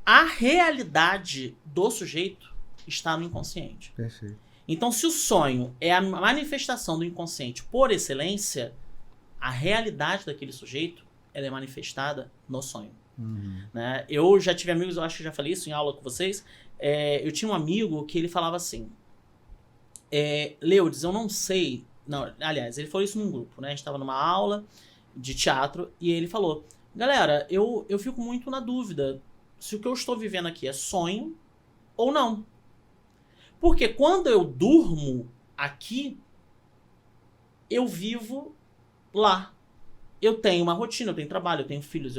a realidade do sujeito está no inconsciente. Perfeito. Então, se o sonho é a manifestação do inconsciente por excelência, a realidade daquele sujeito ela é manifestada no sonho. Uhum. Né? Eu já tive amigos, eu acho que já falei isso em aula com vocês. Eu tinha um amigo que ele falava assim: Leudes, eu não sei. Não, aliás, ele falou isso num grupo, né? A gente estava numa aula de teatro e ele falou: galera, eu fico muito na dúvida se o que eu estou vivendo aqui é sonho ou não. Porque quando eu durmo aqui, eu vivo lá. Eu tenho uma rotina, eu tenho trabalho, eu tenho filhos.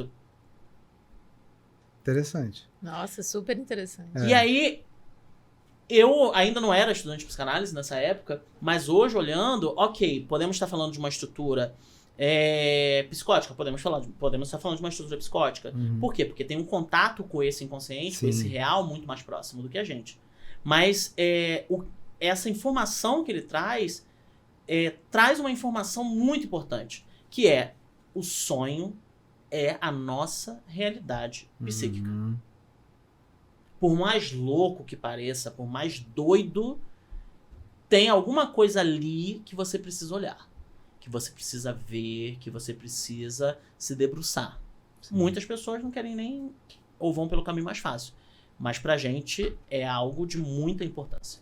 Interessante. Nossa, super interessante. É. E aí, eu ainda não era estudante de psicanálise nessa época, mas hoje, olhando, ok, podemos estar falando de uma estrutura psicótica, podemos estar falando de uma estrutura psicótica. Uhum. Por quê? Porque tem um contato com esse inconsciente, Sim. com esse real, muito mais próximo do que a gente. Mas essa informação que ele traz uma informação muito importante, que é o sonho é a nossa realidade psíquica. Uhum. Por mais louco que pareça, por mais doido, tem alguma coisa ali que você precisa olhar, que você precisa ver, que você precisa se debruçar. Sim. Muitas pessoas não querem nem ou vão pelo caminho mais fácil, mas pra gente é algo de muita importância.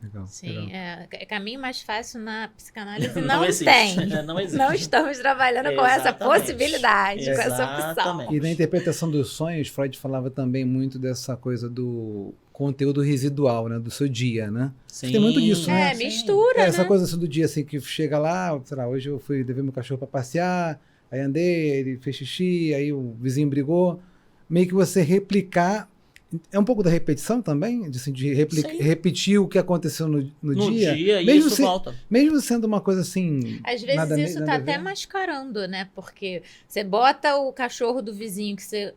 Legal. Sim, legal. caminho mais fácil na psicanálise Não não existe. tem. Não existe. Não estamos trabalhando com essa Exatamente. possibilidade, com essa opção. Exatamente. E na interpretação dos sonhos, Freud falava também muito dessa coisa do conteúdo residual, né? Do seu dia, né? Sim. Tem muito disso, né? É, mistura, Essa né? coisa assim do dia, assim, que chega lá, sei lá, hoje eu fui levar meu cachorro pra passear, aí andei, ele fez xixi, aí o vizinho brigou. Meio que você replicar. É um pouco da repetição também? De Sim. repetir o que aconteceu no No dia. dia, e mesmo isso volta. Mesmo sendo uma coisa assim. Às vezes nada isso nada tá a ver. até mascarando, né? Porque você bota o cachorro do vizinho que você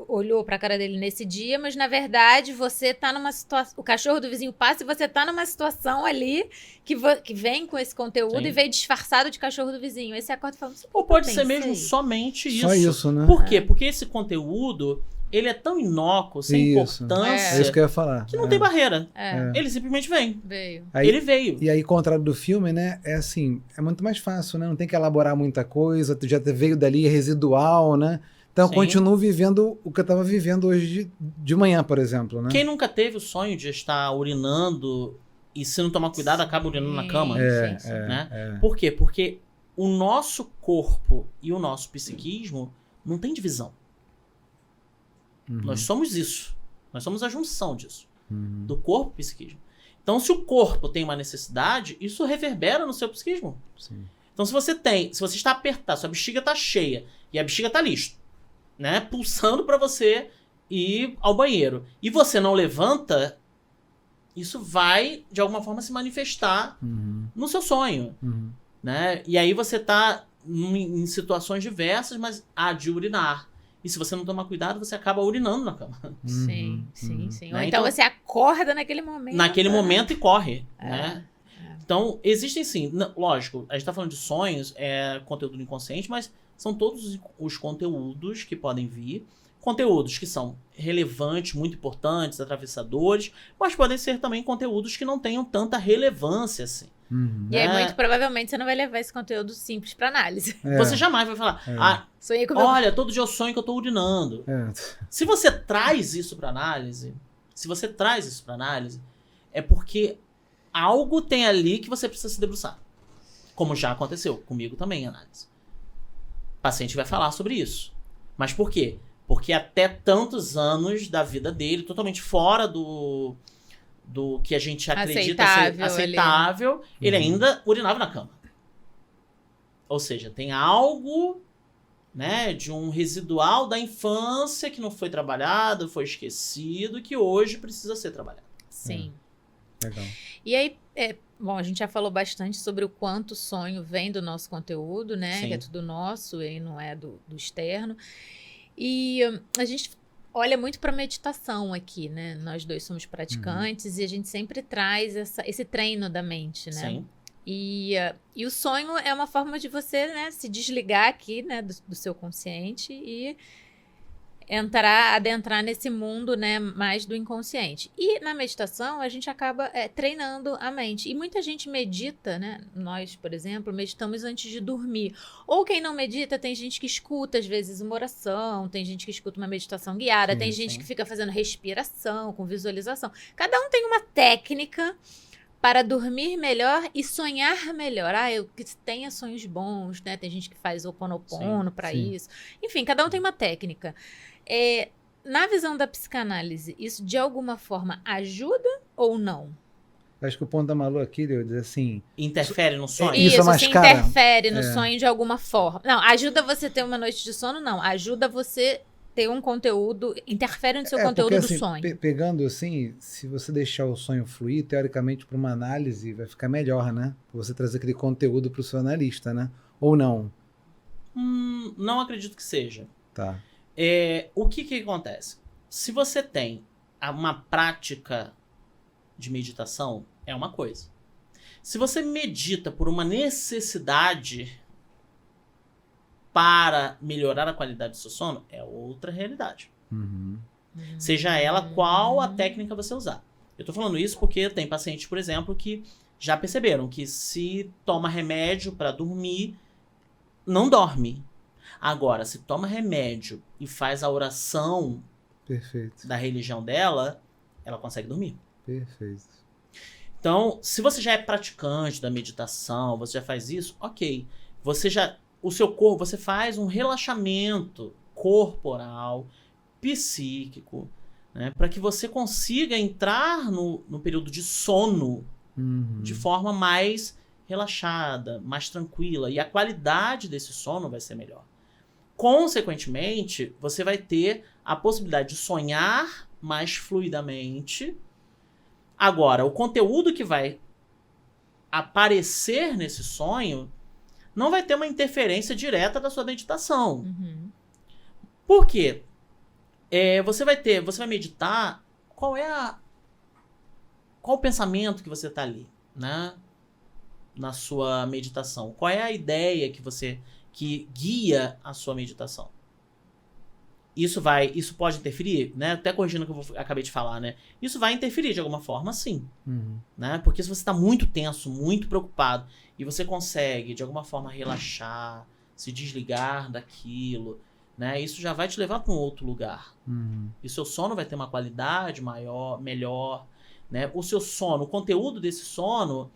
olhou pra cara dele nesse dia, mas na verdade você tá numa situação. O cachorro do vizinho passa e você tá numa situação ali que vem com esse conteúdo Sim. e veio disfarçado de cachorro do vizinho. Aí você acorda e fala, "Isso Ou pode eu ser pensei." mesmo somente isso. Só isso, né? Por quê? Porque esse conteúdo, ele é tão inócuo, sem Isso. importância, É isso que eu ia falar. que não tem barreira. É, Ele simplesmente vem. veio. Aí- Ele veio. E aí, contrário do filme, né? É assim, é muito mais fácil, né? Não tem que elaborar muita coisa, tu já veio dali, é residual, né? Então, eu Sim. continuo vivendo o que eu estava vivendo hoje de manhã, por exemplo, né? Quem nunca teve o sonho de estar urinando e se não tomar cuidado acaba urinando na cama? Sim, sim. Né? Por quê? Porque o nosso corpo e o nosso psiquismo não tem divisão. Uhum, Nós somos isso. Nós somos a junção disso. uhum. Do corpo e psiquismo. Então, se o corpo tem uma necessidade, isso reverbera no seu psiquismo. Sim. Então, se você está apertado, sua bexiga está cheia e a bexiga está lista, né? Pulsando para você ir ao banheiro, e você não levanta, isso vai, de alguma forma, se manifestar Uhum, no seu sonho, uhum. né? E aí você tá em situações diversas, mas há de urinar. E se você não tomar cuidado, você acaba urinando na cama. Sim, Uhum, sim, uhum. sim. Né? Ou então Então, você acorda naquele momento. Naquele né? momento e corre, né? Então, existem sim, lógico, a gente tá falando de sonhos, conteúdo do inconsciente, mas são todos os conteúdos que podem vir, conteúdos que são relevantes, muito importantes, atravessadores, mas podem ser também conteúdos que não tenham tanta relevância assim. E aí, muito provavelmente, você não vai levar esse conteúdo simples pra análise. Você jamais vai falar, Sonhei com olha, todo dia eu sonho que eu tô urinando. Se você traz isso pra análise, é porque algo tem ali que você precisa se debruçar. Como já aconteceu comigo também em análise. O paciente vai falar sobre isso. Mas por quê? Porque até tantos anos da vida dele, totalmente fora do que a gente acredita ser aceitável, ele ainda urinava na cama. Ou seja, tem algo, né, de um residual da infância que não foi trabalhado, foi esquecido, que hoje precisa ser trabalhado. Sim. Legal. E aí, bom, a gente já falou bastante sobre o quanto o sonho vem do nosso conteúdo, né? Sim. Que é tudo nosso e não é do externo. E a gente olha muito para meditação aqui, né? Nós dois somos praticantes e a gente sempre traz esse treino da mente, né? Sim. E o sonho é uma forma de você, né, se desligar aqui, né, do seu consciente e adentrar nesse mundo, né, mais do inconsciente. E na meditação a gente acaba treinando a mente. E muita gente medita, né? Nós, por exemplo, meditamos antes de dormir. Ou quem não medita, tem gente que escuta às vezes uma oração, tem gente que escuta uma meditação guiada, tem gente que fica fazendo respiração, com visualização. Cada um tem uma técnica para dormir melhor e sonhar melhor. Que tenha sonhos bons, né? Tem gente que faz Ho'oponopono para isso. Enfim, cada um tem uma técnica. Na visão da psicanálise, isso de alguma forma ajuda ou não? Acho que o ponto da Malu aqui, eu dizer assim... Interfere no sonho? Isso, se mascara. interfere no sonho de alguma forma. Não, ajuda você ter uma noite de sono, não. Ajuda você ter um conteúdo, interfere no seu conteúdo porque, do assim, sonho. Pegando assim, se você deixar o sonho fluir, teoricamente, para uma análise, vai ficar melhor, né? Pra você trazer aquele conteúdo para o seu analista, né? Ou não? Não acredito que seja. Tá. O que acontece? Se você tem uma prática de meditação, é uma coisa. Se você medita por uma necessidade para melhorar a qualidade do seu sono, é outra realidade. Seja ela qual a técnica você usar. Eu tô falando isso porque tem pacientes, por exemplo, que já perceberam que se toma remédio para dormir, não dorme. Agora, se toma remédio e faz a oração da religião dela, ela consegue dormir. Perfeito. Então, se você já é praticante da meditação, você já faz isso, ok. O seu corpo, você faz um relaxamento corporal, psíquico, né, para que você consiga entrar no período de sono de forma mais relaxada, mais tranquila. E a qualidade desse sono vai ser melhor. Consequentemente, você vai ter a possibilidade de sonhar mais fluidamente. Agora, o conteúdo que vai aparecer nesse sonho não vai ter uma interferência direta da sua meditação. Por quê? Você vai meditar, qual o pensamento que você está ali, né? Na sua meditação? Qual é a ideia que guia a sua meditação? Isso pode interferir, né? Até corrigindo o que eu acabei de falar, né? Isso vai interferir de alguma forma, sim. Né? Porque se você está muito tenso, muito preocupado, e você consegue, de alguma forma, relaxar, se desligar daquilo, né? Isso já vai te levar para um outro lugar. E o seu sono vai ter uma qualidade melhor, né? O seu sono, o conteúdo desse sono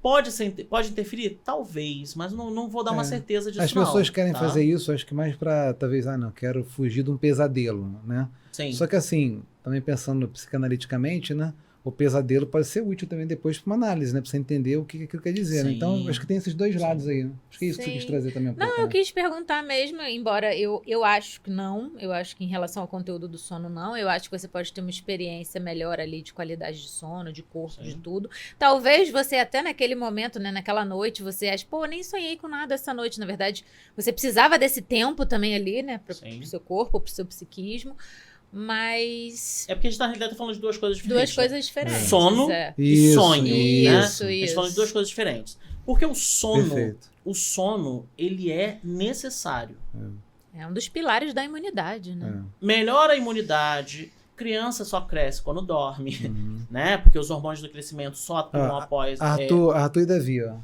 pode interferir? Talvez, mas não vou dar uma certeza disso. As pessoas querem fazer isso, acho que mais para, talvez, quero fugir de um pesadelo, né? Sim. Só que assim, também pensando psicanaliticamente, né? O pesadelo pode ser útil também depois para uma análise, né? Para você entender o que aquilo quer dizer, né? Então, acho que tem esses dois lados aí, né? Acho que é isso que você quis trazer também um pouco. Não, eu quis perguntar mesmo, embora eu acho que não. Eu acho que em relação ao conteúdo do sono, não. Eu acho que você pode ter uma experiência melhor ali de qualidade de sono, de corpo, de tudo. Talvez você até naquele momento, né? Naquela noite, você ache, nem sonhei com nada essa noite. Na verdade, você precisava desse tempo também ali, né? Pro seu corpo, pro seu psiquismo. Mas É porque a gente, na realidade, tá falando de duas coisas diferentes. duas coisas diferentes. Sono é. e Isso, sonho, né? Isso, A gente isso. tá falando de duas coisas diferentes. Porque Perfeito. o sono, ele é necessário. É um dos pilares da imunidade, né? Melhora a imunidade, criança só cresce quando dorme, Uhum. né? Porque os hormônios do crescimento só atuam após... Arthur e Davi, ó.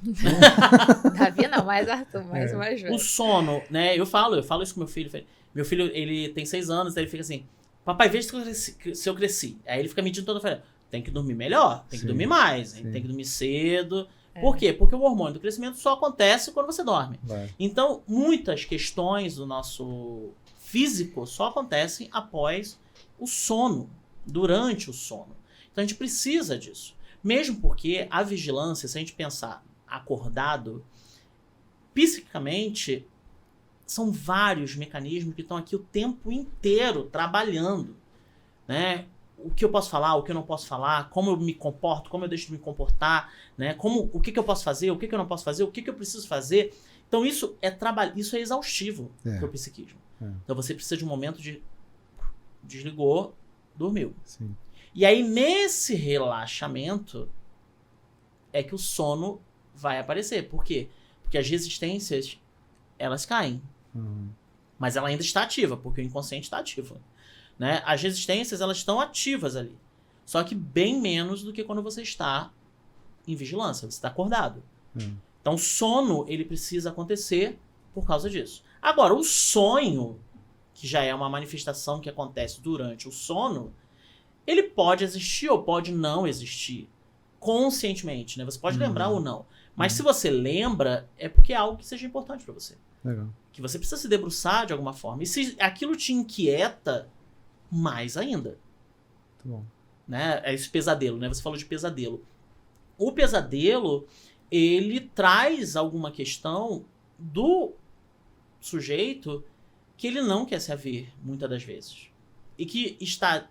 Davi não, mais Arthur, mais mais velho. O sono, né? Eu falo isso com meu filho. Meu filho, ele tem 6 anos, aí ele fica assim, papai, veja se eu cresci. Aí ele fica medindo todo, eu falo, tem que dormir melhor, tem que dormir mais, tem que dormir cedo. Por quê? Porque o hormônio do crescimento só acontece quando você dorme. Vai. Então, muitas questões do nosso físico só acontecem após o sono, durante o sono. Então, a gente precisa disso. Mesmo porque a vigilância, se a gente pensar acordado, psiquicamente, são vários mecanismos que estão aqui o tempo inteiro trabalhando, né? O que eu posso falar, o que eu não posso falar, como eu me comporto, como eu deixo de me comportar, né? O que eu posso fazer, o que eu não posso fazer, o que eu preciso fazer. Então isso é isso é exaustivo para o psiquismo. Então você precisa de um momento de desligou, dormiu. Sim. E aí nesse relaxamento é que o sono vai aparecer. Por quê? Porque as resistências, elas caem. Mas ela ainda está ativa, porque o inconsciente está ativo. Né? As resistências, elas estão ativas ali. Só que bem menos do que quando você está em vigilância, você está acordado. Então, o sono, ele precisa acontecer por causa disso. Agora, o sonho, que já é uma manifestação que acontece durante o sono, ele pode existir ou pode não existir conscientemente, né? Você pode lembrar ou não. Mas se você lembra, é porque é algo que seja importante para você. Legal. Que você precisa se debruçar de alguma forma. E se aquilo te inquieta, mais ainda. Muito bom. Né? É esse pesadelo, né? Você falou de pesadelo. O pesadelo, ele traz alguma questão do sujeito que ele não quer se haver, muitas das vezes. E que está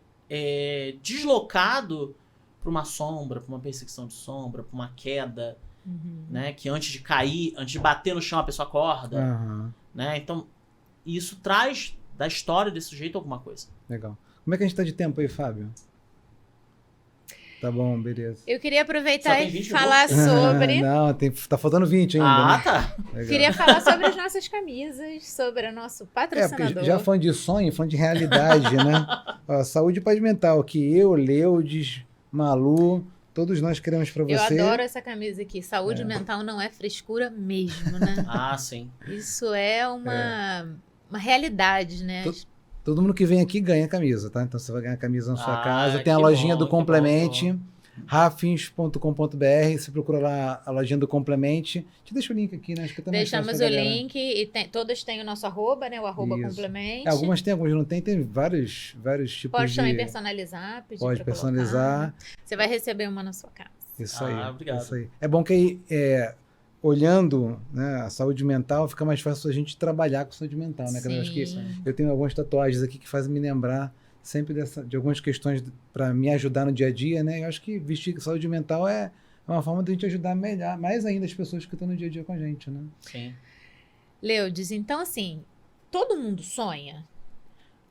deslocado para uma sombra, para uma perseguição de sombra, para uma queda, né? Que antes de cair, antes de bater no chão, a pessoa acorda. Né? Então, isso traz da história desse sujeito alguma coisa. Legal. Como é que a gente tá de tempo aí, Fábio? Tá bom, beleza. Eu queria aproveitar Só tem e 20 falar sobre... Não, tá faltando 20 ainda, né? Tá. Legal. Queria falar sobre as nossas camisas, sobre o nosso patrocinador. Porque já falando de sonho, falando de realidade, né? Ó, saúde e paz mental, que eu, Leudes, Malu, todos nós queremos pra Eu você. adoro essa camisa aqui. Saúde mental não é frescura mesmo, né? Sim. Isso é uma realidade, né? Todo mundo que vem aqui ganha camisa, tá? Então você vai ganhar camisa na sua casa. Tem a que lojinha bom, do que bom, Complemente, que bom. rafins.com.br. Você procura lá a lojinha do Complemente. Te deixa o link aqui, né? Acho que também Deixamos o link e todas têm o nosso arroba, né? O arroba Isso. Complemente. Algumas tem, algumas não tem. Tem vários tipos Pode de... também personalizar, pedir Pode pra personalizar. colocar. Você vai receber uma na sua casa. Isso aí. Obrigado. Isso aí. É bom que aí, olhando, né, a saúde mental, fica mais fácil a gente trabalhar com saúde mental, né? Eu acho que eu tenho algumas tatuagens aqui que fazem me lembrar sempre de algumas questões para me ajudar no dia a dia, né? Eu acho que vestir saúde mental é uma forma de a gente ajudar melhor, mais ainda as pessoas que estão no dia a dia com a gente, né? Sim. Leudes, então assim, todo mundo sonha?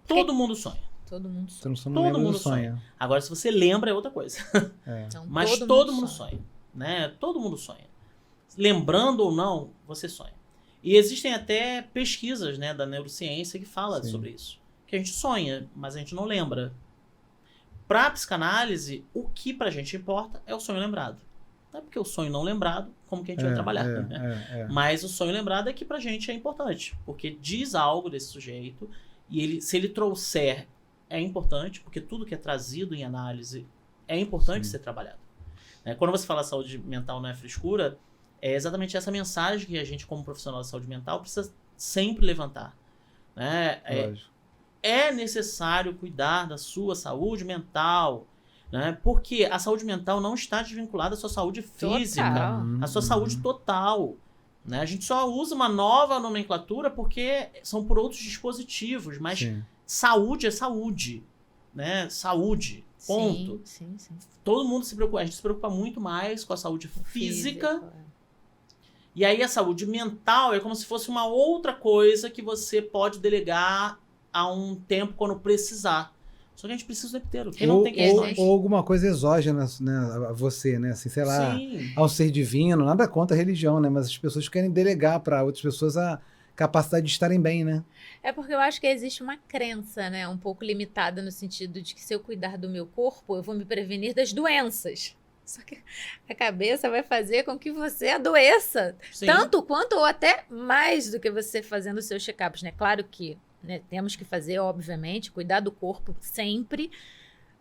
Todo mundo sonha. Todo mundo sonha. Você não só não Todo lembra do mundo sonho. Agora, se você lembra, é outra coisa. Então, Mas todo mundo sonha. Né? Todo mundo sonha. Lembrando ou não, você sonha. E existem até pesquisas, né, da neurociência que fala sobre isso. Que a gente sonha, mas a gente não lembra. Para a psicanálise, o que pra gente importa é o sonho lembrado. Não é porque o sonho não lembrado, como que a gente vai trabalhar. Né? Mas o sonho lembrado é que pra gente é importante. Porque diz algo desse sujeito e se ele trouxer, é importante, porque tudo que é trazido em análise é importante ser trabalhado. Quando você fala saúde mental não é frescura, é exatamente essa mensagem que a gente, como profissional de saúde mental, precisa sempre levantar. Né? É necessário cuidar da sua saúde mental, né? Porque a saúde mental não está desvinculada à sua saúde física, à sua saúde total. Né? A gente só usa uma nova nomenclatura porque são por outros dispositivos, mas saúde é saúde. Né? Saúde, ponto. Sim. Todo mundo se preocupa, a gente se preocupa muito mais com a saúde física. E aí a saúde mental é como se fosse uma outra coisa que você pode delegar a um tempo quando precisar. Só que a gente precisa o tempo inteiro. Quem não tem questões. Ou alguma coisa exógena, né, a você, né? Assim, sei lá, Sim. ao ser divino, nada contra a religião, né? Mas as pessoas querem delegar para outras pessoas a capacidade de estarem bem, né? É porque eu acho que existe uma crença, né, um pouco limitada no sentido de que se eu cuidar do meu corpo, eu vou me prevenir das doenças. Só que a cabeça vai fazer com que você adoeça, Sim. tanto quanto ou até mais do que você fazendo os seus check-ups, né? Claro que, né, temos que fazer, obviamente, cuidar do corpo sempre,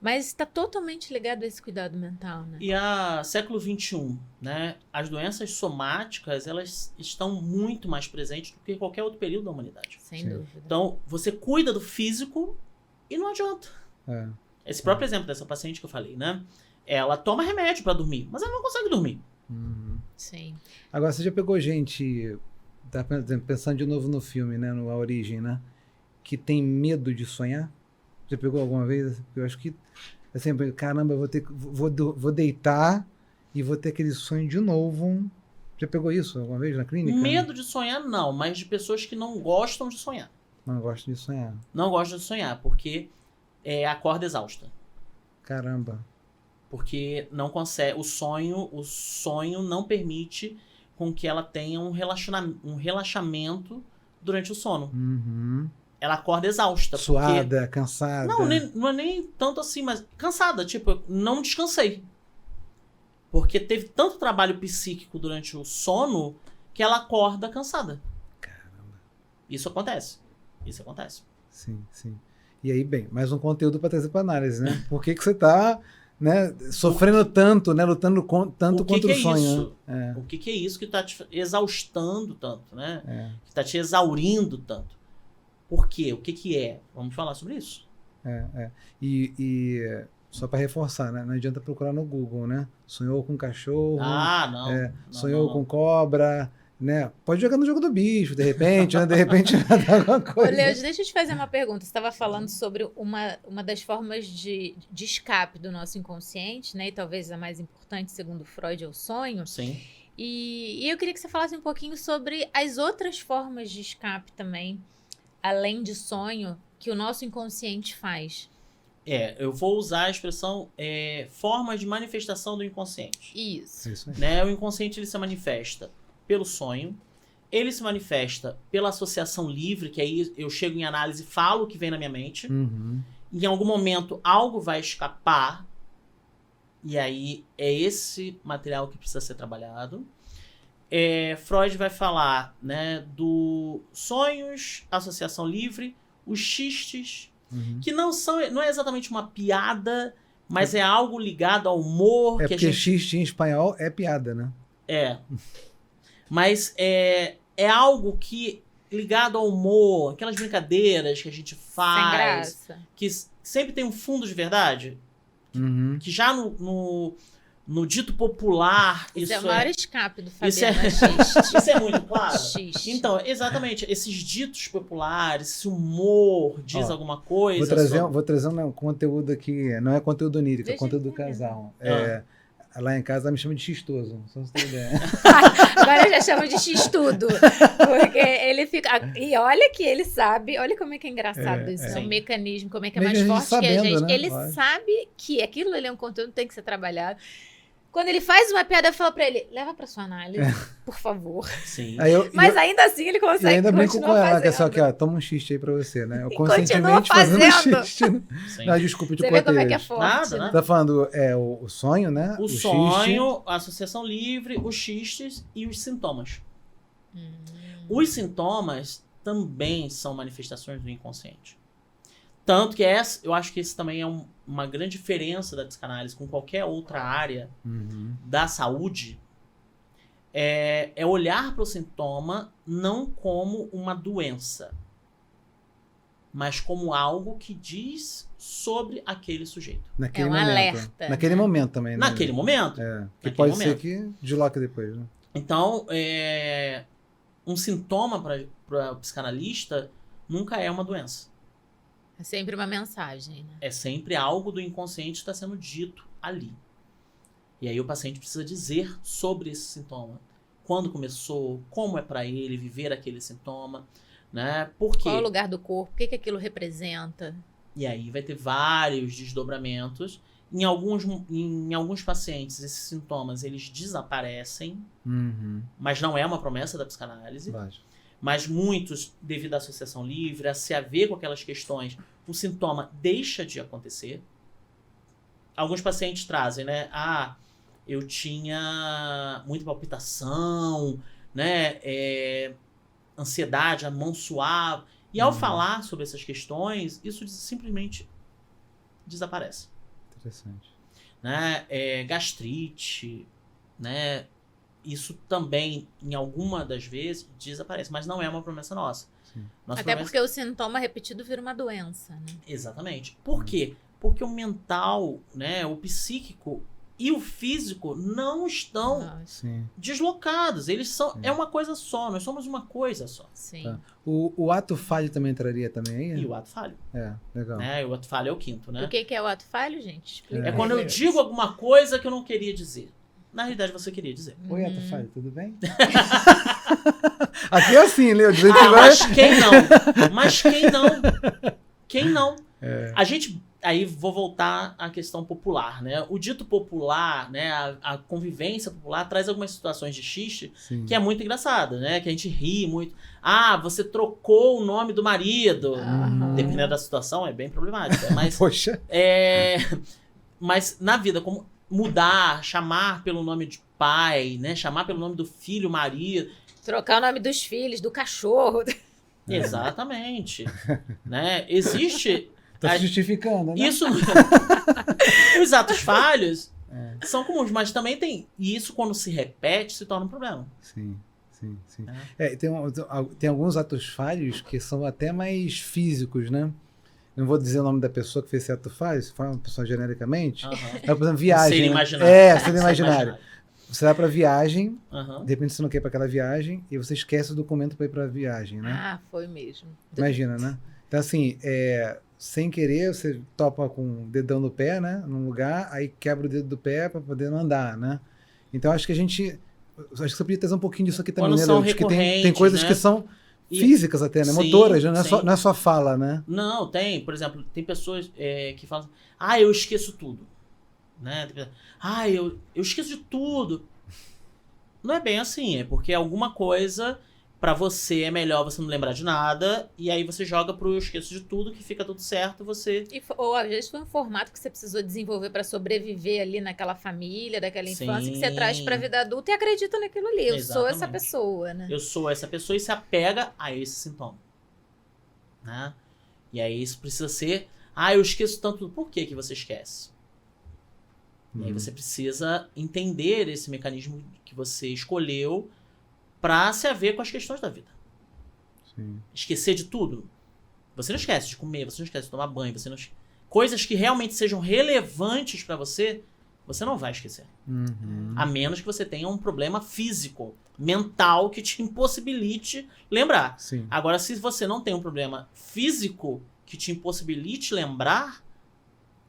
mas está totalmente ligado a esse cuidado mental, né? E a século XXI, né? As doenças somáticas, elas estão muito mais presentes do que qualquer outro período da humanidade. Sem Sim. dúvida. Então, você cuida do físico e não adianta. É. Esse próprio exemplo dessa paciente que eu falei, né? Ela toma remédio pra dormir, mas ela não consegue dormir. Uhum. Sim. Agora, você já pegou gente, tá pensando de novo no filme, né? No A Origem, né? Que tem medo de sonhar? Já pegou alguma vez? Eu acho que é sempre, caramba, vou deitar e vou ter aquele sonho de novo. Já pegou isso alguma vez na clínica? Medo de sonhar, não, mas de pessoas que não gostam de sonhar. Não gosto de sonhar. Não gostam de sonhar, porque acorda exausta. Caramba. Porque não consegue. O sonho não permite com que ela tenha um relaxamento durante o sono. Uhum. Ela acorda exausta. Suada, cansada. Não é nem tanto assim, mas cansada. Tipo, eu não descansei. Porque teve tanto trabalho psíquico durante o sono que ela acorda cansada. Caramba. Isso acontece. Isso acontece. Sim, sim. E aí, bem, mais um conteúdo para trazer para análise, né? Por que você está, né, sofrendo tanto, né? Lutando tanto contra o sonho. Isso? Né? O que é isso que está te exaustando tanto, né? É. Que está te exaurindo tanto. Por quê? O que é? Vamos falar sobre isso. E só para reforçar, né? Não adianta procurar no Google, né? Sonhou com cachorro, Ah, não. Não, sonhou não. com cobra, né? Pode jogar no jogo do bicho, de repente, né? De repente vai dar alguma Ô, coisa. Leandro, deixa eu te fazer uma pergunta. Você estava falando sobre uma das formas de escape do nosso inconsciente, né? E talvez a mais importante, segundo Freud, é o sonho. Sim. E eu queria que você falasse um pouquinho sobre as outras formas de escape também, além de sonho, que o nosso inconsciente faz. Eu vou usar a expressão formas de manifestação do inconsciente. Isso. Isso aí. Né? O inconsciente ele se manifesta pelo sonho, ele se manifesta pela associação livre, que aí eu chego em análise e falo o que vem na minha mente. Uhum. Em algum momento algo vai escapar, e aí é esse material que precisa ser trabalhado. Freud vai falar, né, do sonhos, associação livre, os xistes, Uhum. que não é exatamente uma piada, mas é algo ligado ao humor. É que a porque gente... xiste em espanhol é piada, né? Mas é algo que ligado ao humor, aquelas brincadeiras que a gente Sem faz, graça. que sempre tem um fundo de verdade, Uhum. que já no dito popular Isso isso é o maior escape do isso é- Fabiano, xiste. isso é muito claro. Xiste. Então, exatamente, esses ditos populares, esse humor diz Ó, alguma coisa. Vou trazer um conteúdo aqui, não é conteúdo onírico, é Deixa conteúdo do eu entender. casal. Lá em casa ela me chama de xistoso, só pra você ter ideia. Agora eu já chamo de X-tudo. Porque ele fica. E olha que ele sabe. Olha como é que é engraçado isso. É Sim. um mecanismo, como é que é Mesmo mais a gente forte que a sabendo, gente. né? Ele Lógico. sabe que aquilo ali é um conteúdo que tem que ser trabalhado. Quando ele faz uma piada, eu falo pra ele: leva pra sua análise, por favor. Sim. Aí Mas ainda assim ele eu consegue ainda brinco com continuar ela, que é só fazendo. aqui, ó, toma um xiste aí pra você, né? Eu E conscientemente continua fazendo fazendo. xiste. Né? Sim. Não, desculpa, eu te Você vê como é que é cortei. forte. Nada, né? né? Tá falando o sonho, né? O xiste. sonho, a associação livre, os xistes e os sintomas. Os sintomas também são manifestações do inconsciente. Tanto que eu acho que esse também é uma grande diferença da psicanálise com qualquer outra área Uhum. da saúde. É olhar para o sintoma não como uma doença, mas como algo que diz sobre aquele sujeito. Naquele É um momento. alerta, Naquele né? momento também, né? Naquele momento. Que Naquele pode momento. ser que desloque depois, né? Então, um sintoma para o psicanalista nunca é uma doença. É sempre uma mensagem, né? É sempre algo do inconsciente que está sendo dito ali. E aí o paciente precisa dizer sobre esse sintoma. Quando começou, como é para ele viver aquele sintoma, né? Por quê? Qual é o lugar do corpo? O que aquilo representa? E aí vai ter vários desdobramentos. Em alguns pacientes, esses sintomas, eles desaparecem, mas não é uma promessa da psicanálise. Mas muitos, devido à associação livre, a se haver com aquelas questões, o sintoma deixa de acontecer. Alguns pacientes trazem, né? Eu tinha muita palpitação, né? Ansiedade, a mão suava. E ao falar sobre essas questões, isso simplesmente desaparece. Interessante. Né? Gastrite, né? Isso também, em alguma das vezes, desaparece. Mas não é uma promessa nossa. Até porque o sintoma repetido vira uma doença, né? Exatamente. Por quê? Porque o mental, né, o psíquico e o físico não estão deslocados. Eles são é uma coisa só. Nós somos uma coisa só. Sim. Tá. O ato falho também entraria também aí? E o ato falho. Legal. O ato falho é o quinto, né? O que é o ato falho, gente? Explica. É quando eu digo alguma coisa que eu não queria dizer. Na realidade, você queria dizer. Oi, ato falho, tudo bem? Aqui é assim, Leandro. Mas quem não? Mas quem não? Quem não? A gente... Aí vou voltar à questão popular, né? O dito popular, né? A convivência popular traz algumas situações de xiste que é muito engraçada, né? Que a gente ri muito. Você trocou o nome do marido. Dependendo da situação, é bem problemática. Mas, Poxa. Mas na vida, como mudar, chamar pelo nome de pai, né? Chamar pelo nome do filho, marido. Trocar o nome dos filhos, do cachorro. Exatamente. Né? Existe... Tá se justificando, né? Isso. Os atos falhos são comuns, mas também tem. E isso, quando se repete, se torna um problema. Sim. Tem alguns atos falhos que são até mais físicos, né? Não vou dizer o nome da pessoa que fez esse ato falho, se for uma pessoa genericamente. Por exemplo, viagem. Ser imaginário. Ser imaginário. Você vai pra viagem, de repente você não quer ir pra aquela viagem, e você esquece o documento pra ir pra viagem, né? Foi mesmo. Imagina, né? Então, assim, sem querer, você topa com o dedão no pé, né? Num lugar, aí quebra o dedo do pé para poder não andar, né? Então, acho que acho que você podia trazer um pouquinho disso aqui também, quando né? São que tem coisas, né? Que são físicas até, né? Motoras, né? Não é só fala, né? Não, tem. Por exemplo, tem pessoas que falam eu esqueço tudo. Né? Eu esqueço de tudo. Não é bem assim, é porque alguma coisa... Pra você é melhor você não lembrar de nada, e aí você joga pro eu esqueço de tudo, que fica tudo certo, você... Ou às vezes foi um formato que você precisou desenvolver pra sobreviver ali naquela família, daquela infância, que você traz pra vida adulta e acredita naquilo ali. Eu sou essa pessoa, né? Eu sou essa pessoa e se apega a esse sintoma. Né? E aí isso precisa ser... eu esqueço tanto. Por que você esquece? E aí você precisa entender esse mecanismo que você escolheu para se haver com as questões da vida. Esquecer de tudo. Você não esquece de comer, você não esquece de tomar banho, coisas que realmente sejam relevantes para você, você não vai esquecer. A menos que você tenha um problema físico, mental, que te impossibilite lembrar. Agora, se você não tem um problema físico que te impossibilite lembrar,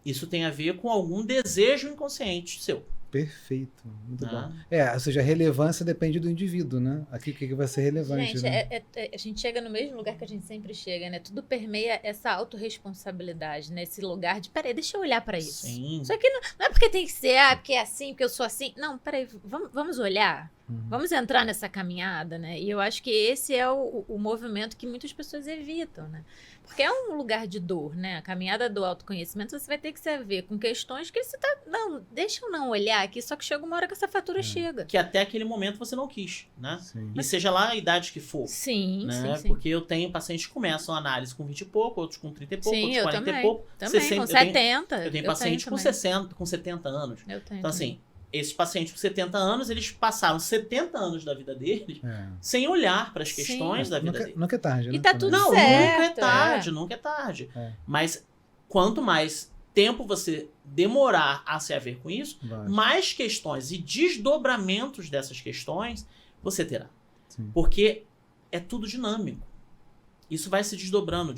isso tem a ver com algum desejo inconsciente seu. Perfeito, muito bom. Ou seja, a relevância depende do indivíduo, né? Aqui o que vai ser relevante, gente, né? A gente chega no mesmo lugar que a gente sempre chega, né? Tudo permeia essa autorresponsabilidade, né? Esse lugar de, peraí, deixa eu olhar pra isso. Isso aqui não é porque tem que ser, porque é assim, porque eu sou assim. Não, peraí, vamos olhar. Vamos entrar nessa caminhada, né? E eu acho que esse é o movimento que muitas pessoas evitam, né? Porque é um lugar de dor, né? A caminhada do autoconhecimento, você vai ter que se ver com questões que você tá... Não, deixa eu não olhar aqui, só que chega uma hora que essa fatura chega. Que até aquele momento você não quis, né? E seja lá a idade que for. Sim. Porque eu tenho pacientes que começam a análise com 20 e pouco, outros com 30 e pouco, outros com 40 e pouco. Também, 60, com 70. Eu tenho pacientes com 60, com 70 anos. Então, assim... Esses pacientes com 70 anos, eles passaram 70 anos da vida deles sem olhar para as questões da vida deles. Nunca é tarde, né? E tá tudo certo. Nunca é tarde, nunca é tarde. Mas quanto mais tempo você demorar a se haver com isso, mais questões e desdobramentos dessas questões você terá. Porque é tudo dinâmico. Isso vai se desdobrando.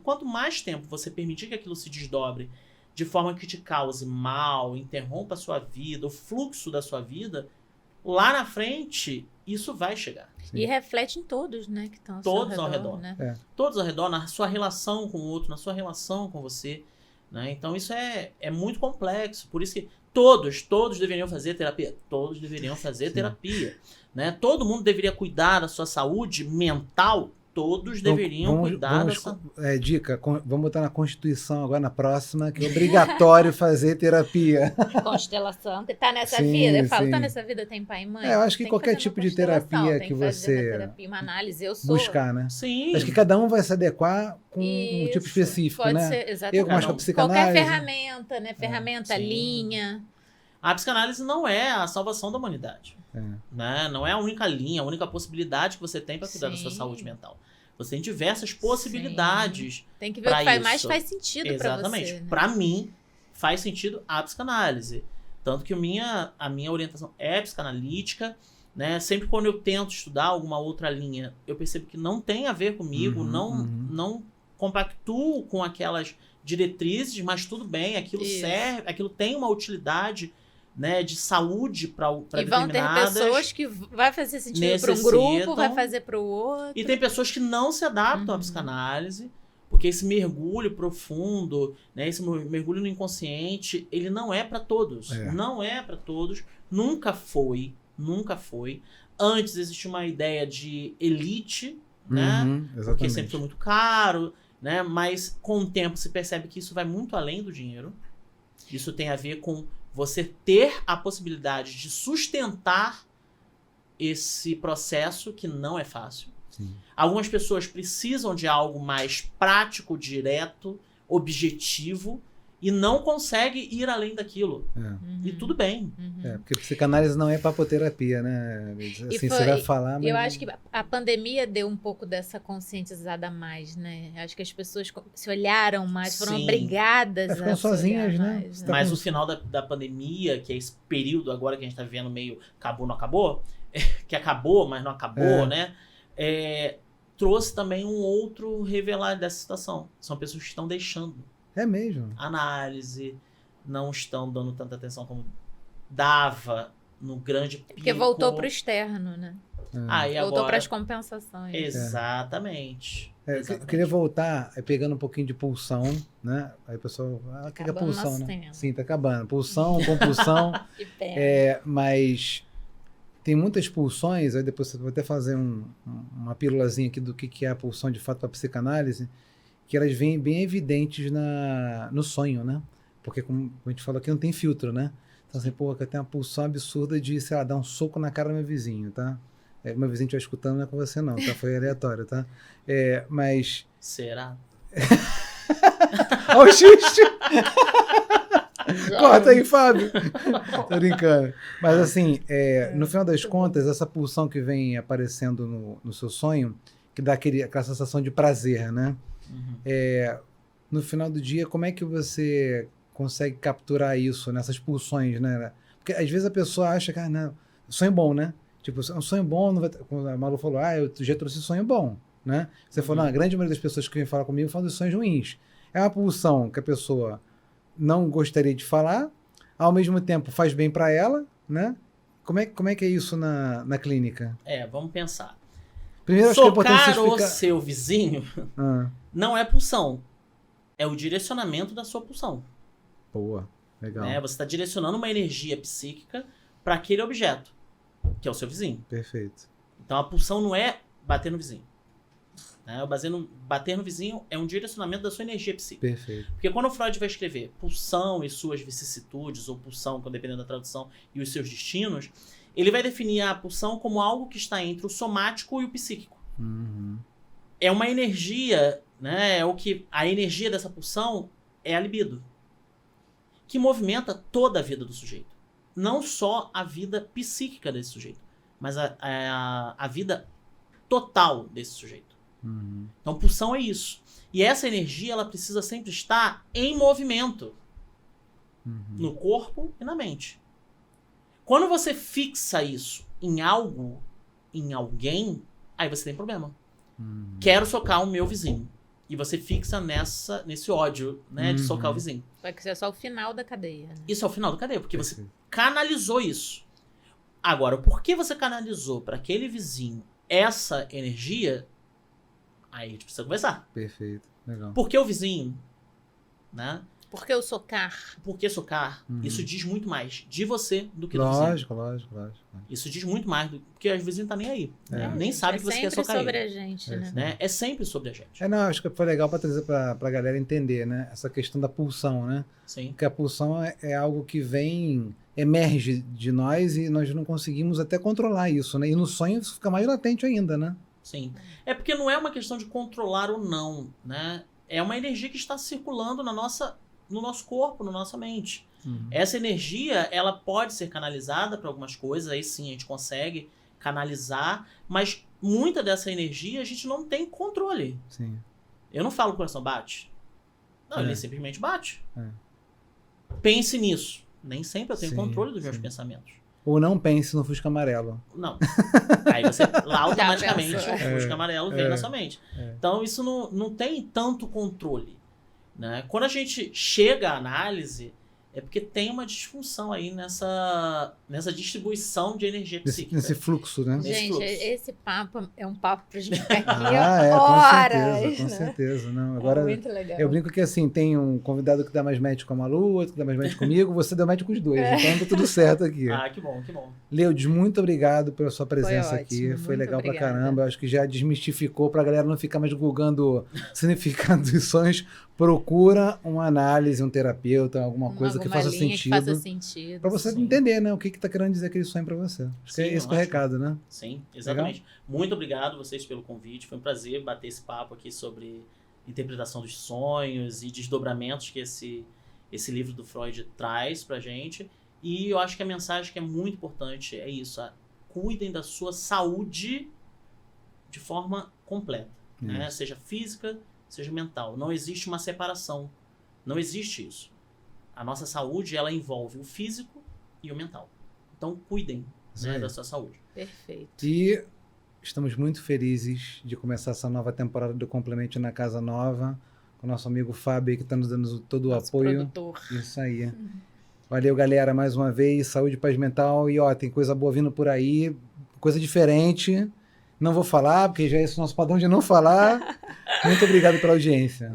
Quanto mais tempo você permitir que aquilo se desdobre de forma que te cause mal, interrompa a sua vida, o fluxo da sua vida, lá na frente, isso vai chegar. E reflete em todos, né? Que estão Todos ao ao redor. né? Todos ao redor, na sua relação com o outro, na sua relação com você. Né? Então isso é muito complexo. Por isso que todos deveriam fazer terapia. Todos deveriam fazer terapia. Né? Todo mundo deveria cuidar da sua saúde mental. Todos deveriam cuidar dessa... Dica, vamos botar na Constituição agora, na próxima, que é obrigatório fazer terapia. Constelação, que tá nessa Sim, vida. Eu falo, sim. tá nessa vida, tem pai e mãe. Eu acho que Tem qualquer fazer tipo uma de terapia constelação, que tem fazer você uma terapia, uma análise, eu sou... buscar, né? Sim. Acho que cada um vai se adequar com um tipo específico, pode né? ser, exatamente. Eu gosto da psicanálise. Qualquer ferramenta, né? Ferramenta, sim. linha. A psicanálise não é a salvação da humanidade. É. Né? Não é a única linha, a única possibilidade que você tem para cuidar da sua saúde mental. Você tem diversas possibilidades. Sim. Tem que ver o que mais faz sentido para você. Exatamente. Né? Para mim, faz sentido a psicanálise. Tanto que a minha orientação é psicanalítica. Né? Sempre quando eu tento estudar alguma outra linha, eu percebo que não tem a ver comigo, não compactuo com aquelas diretrizes, mas tudo bem, aquilo serve, aquilo tem uma utilidade, né, de saúde para determinadas... E vão ter pessoas que vai fazer sentido para um grupo, vai fazer para o outro. E tem pessoas que não se adaptam à psicanálise, porque esse mergulho profundo, né, esse mergulho no inconsciente, ele não é para todos. Não é para todos, nunca foi. Antes existia uma ideia de elite, né? Porque sempre foi muito caro, né? Mas com o tempo se percebe que isso vai muito além do dinheiro. Isso tem a ver com você ter a possibilidade de sustentar esse processo que não é fácil. Sim. Algumas pessoas precisam de algo mais prático, direto, objetivo, e não consegue ir além daquilo. E tudo bem. Porque psicanálise não é papoterapia, né? Assim, você vai falar... Mas... Eu acho que a pandemia deu um pouco dessa conscientizada a mais, né? Acho que as pessoas se olharam mais, foram obrigadas a sozinhas, né? Mais, Mas o final da pandemia, que é esse período agora que a gente tá vivendo meio acabou, não acabou, que acabou, mas não acabou, né? Trouxe também um outro revelar dessa situação. São pessoas que estão deixando É mesmo? análise, não estão dando tanta atenção como dava no grande pico. Porque voltou pro externo, né? Aí voltou agora... para as compensações. Exatamente. Eu queria voltar pegando um pouquinho de pulsão, né? Aí o pessoal, o que é pulsão, né? Tempo. Sim, tá acabando. Pulsão, compulsão. Que pena. Mas tem muitas pulsões, aí depois eu vou até fazer uma pílulazinha aqui do que é a pulsão de fato para psicanálise, que elas vêm bem evidentes no sonho, né? Porque, como a gente falou aqui, não tem filtro, né? Então, assim, pô, eu tenho uma pulsão absurda de, sei lá, dar um soco na cara do meu vizinho, tá? Meu vizinho estiver escutando, não é com você não, tá? Foi aleatório, tá? Mas... Será? Olha o xixi! Corta aí, Fábio! Tô brincando. Mas assim, no final das contas, essa pulsão que vem aparecendo no seu sonho, que dá aquela sensação de prazer, né? No final do dia, como é que você consegue capturar isso nessas pulsões, né? Porque às vezes a pessoa acha que, não, sonho bom, né? Tipo, um sonho bom, não vai como a Malu falou, eu já trouxe sonho bom, né? Você falou, não, a grande maioria das pessoas que vêm falar comigo falam de sonhos ruins. É uma pulsão que a pessoa não gostaria de falar, ao mesmo tempo faz bem para ela, né? Como é que é isso na clínica? Vamos pensar. Primeiro, acho que é importante você Socar o explicar... seu vizinho não é pulsão. É o direcionamento da sua pulsão. Boa, legal. Você está direcionando uma energia psíquica para aquele objeto, que é o seu vizinho. Perfeito. Então a pulsão não é bater no vizinho. Bater no vizinho é um direcionamento da sua energia psíquica. Perfeito. Porque quando o Freud vai escrever pulsão e suas vicissitudes, ou pulsão, dependendo da tradução, e os seus destinos, ele vai definir a pulsão como algo que está entre o somático e o psíquico. É uma energia, né? A energia dessa pulsão é a libido, que movimenta toda a vida do sujeito. Não só a vida psíquica desse sujeito, mas a vida total desse sujeito. Então, pulsão é isso. E essa energia, ela precisa sempre estar em movimento. No corpo e na mente. Quando você fixa isso em algo, em alguém, aí você tem problema. Quero socar o meu vizinho. E você fixa nesse ódio, né, de socar o vizinho. Vai ser só o final da cadeia. Né? Isso é o final da cadeia, porque você canalizou isso. Agora, o porquê você canalizou para aquele vizinho essa energia, aí a gente precisa conversar. Perfeito. Legal. Por que o vizinho? Né? Porque eu sou car. Por que socar? Uhum. Isso diz muito mais de você do que do vizinho. Lógico. Isso diz muito mais do que o vizinho tá nem aí. Né? Nem Gente, sabe que você quer socar sobre ele. a gente, É né? Né? É sempre sobre a gente. Não, acho que foi legal para trazer para a galera entender, né? Essa questão da pulsão, né? Sim. Porque a pulsão é algo que emerge de nós e nós não conseguimos até controlar isso, né? E no sonho isso fica mais latente ainda, né? Sim. É porque não é uma questão de controlar ou não, né? É uma energia que está circulando no nosso corpo, na nossa mente. Uhum. Essa energia, ela pode ser canalizada para algumas coisas, aí sim a gente consegue canalizar, mas muita dessa energia a gente não tem controle. Sim. Eu não falo o coração bate. Não, É. ele simplesmente bate. É. Pense nisso. Nem sempre eu tenho Sim, controle dos meus sim. pensamentos. Ou não pense no Fusca Amarelo. Não. Aí você lá automaticamente Já o pensou. Fusca amarelo vem na sua mente. É. Então isso não tem tanto controle. Né? Quando a gente chega à análise, é porque tem uma disfunção aí nessa distribuição de energia psíquica. Nesse fluxo, né? Nesse Gente, fluxo. esse papo é um papo pra gente ficar aqui Com horas. certeza. Não, É agora, muito legal. eu brinco que assim, tem um convidado que dá mais match com a Malu, outro que dá mais match comigo, você deu match com os dois. Então tá tudo certo aqui. Ah, que bom, que bom. Leudes, muito obrigado pela sua presença aqui. ótimo, Foi muito legal pra obrigada. caramba. Eu acho que já desmistificou pra galera não ficar mais googando significado dos sonhos. Procura uma análise, um terapeuta, alguma coisa que faça linha sentido. Que faça sentido. Pra você Sim. entender, né? O que tá querendo dizer aquele sonho pra você. Acho que é Sim, esse que é o ótimo. recado, né? Sim, exatamente. Muito obrigado vocês pelo convite. Foi um prazer bater esse papo aqui sobre interpretação dos sonhos e desdobramentos que esse livro do Freud traz pra gente. E eu acho que a mensagem que é muito importante é isso. Cuidem da sua saúde de forma completa. Né? Seja física, seja mental. Não existe uma separação. Não existe isso. A nossa saúde, ela envolve o físico e o mental. Então, cuidem, né, da sua saúde. Perfeito. E estamos muito felizes de começar essa nova temporada do Complemento na Casa Nova, com o nosso amigo Fábio, que está nos dando todo o Nosso apoio. produtor. Isso aí. Valeu, galera, mais uma vez. Saúde, paz mental. E ó, tem coisa boa vindo por aí, coisa diferente. Não vou falar, porque já é esse nosso padrão de não falar. Muito obrigado pela audiência.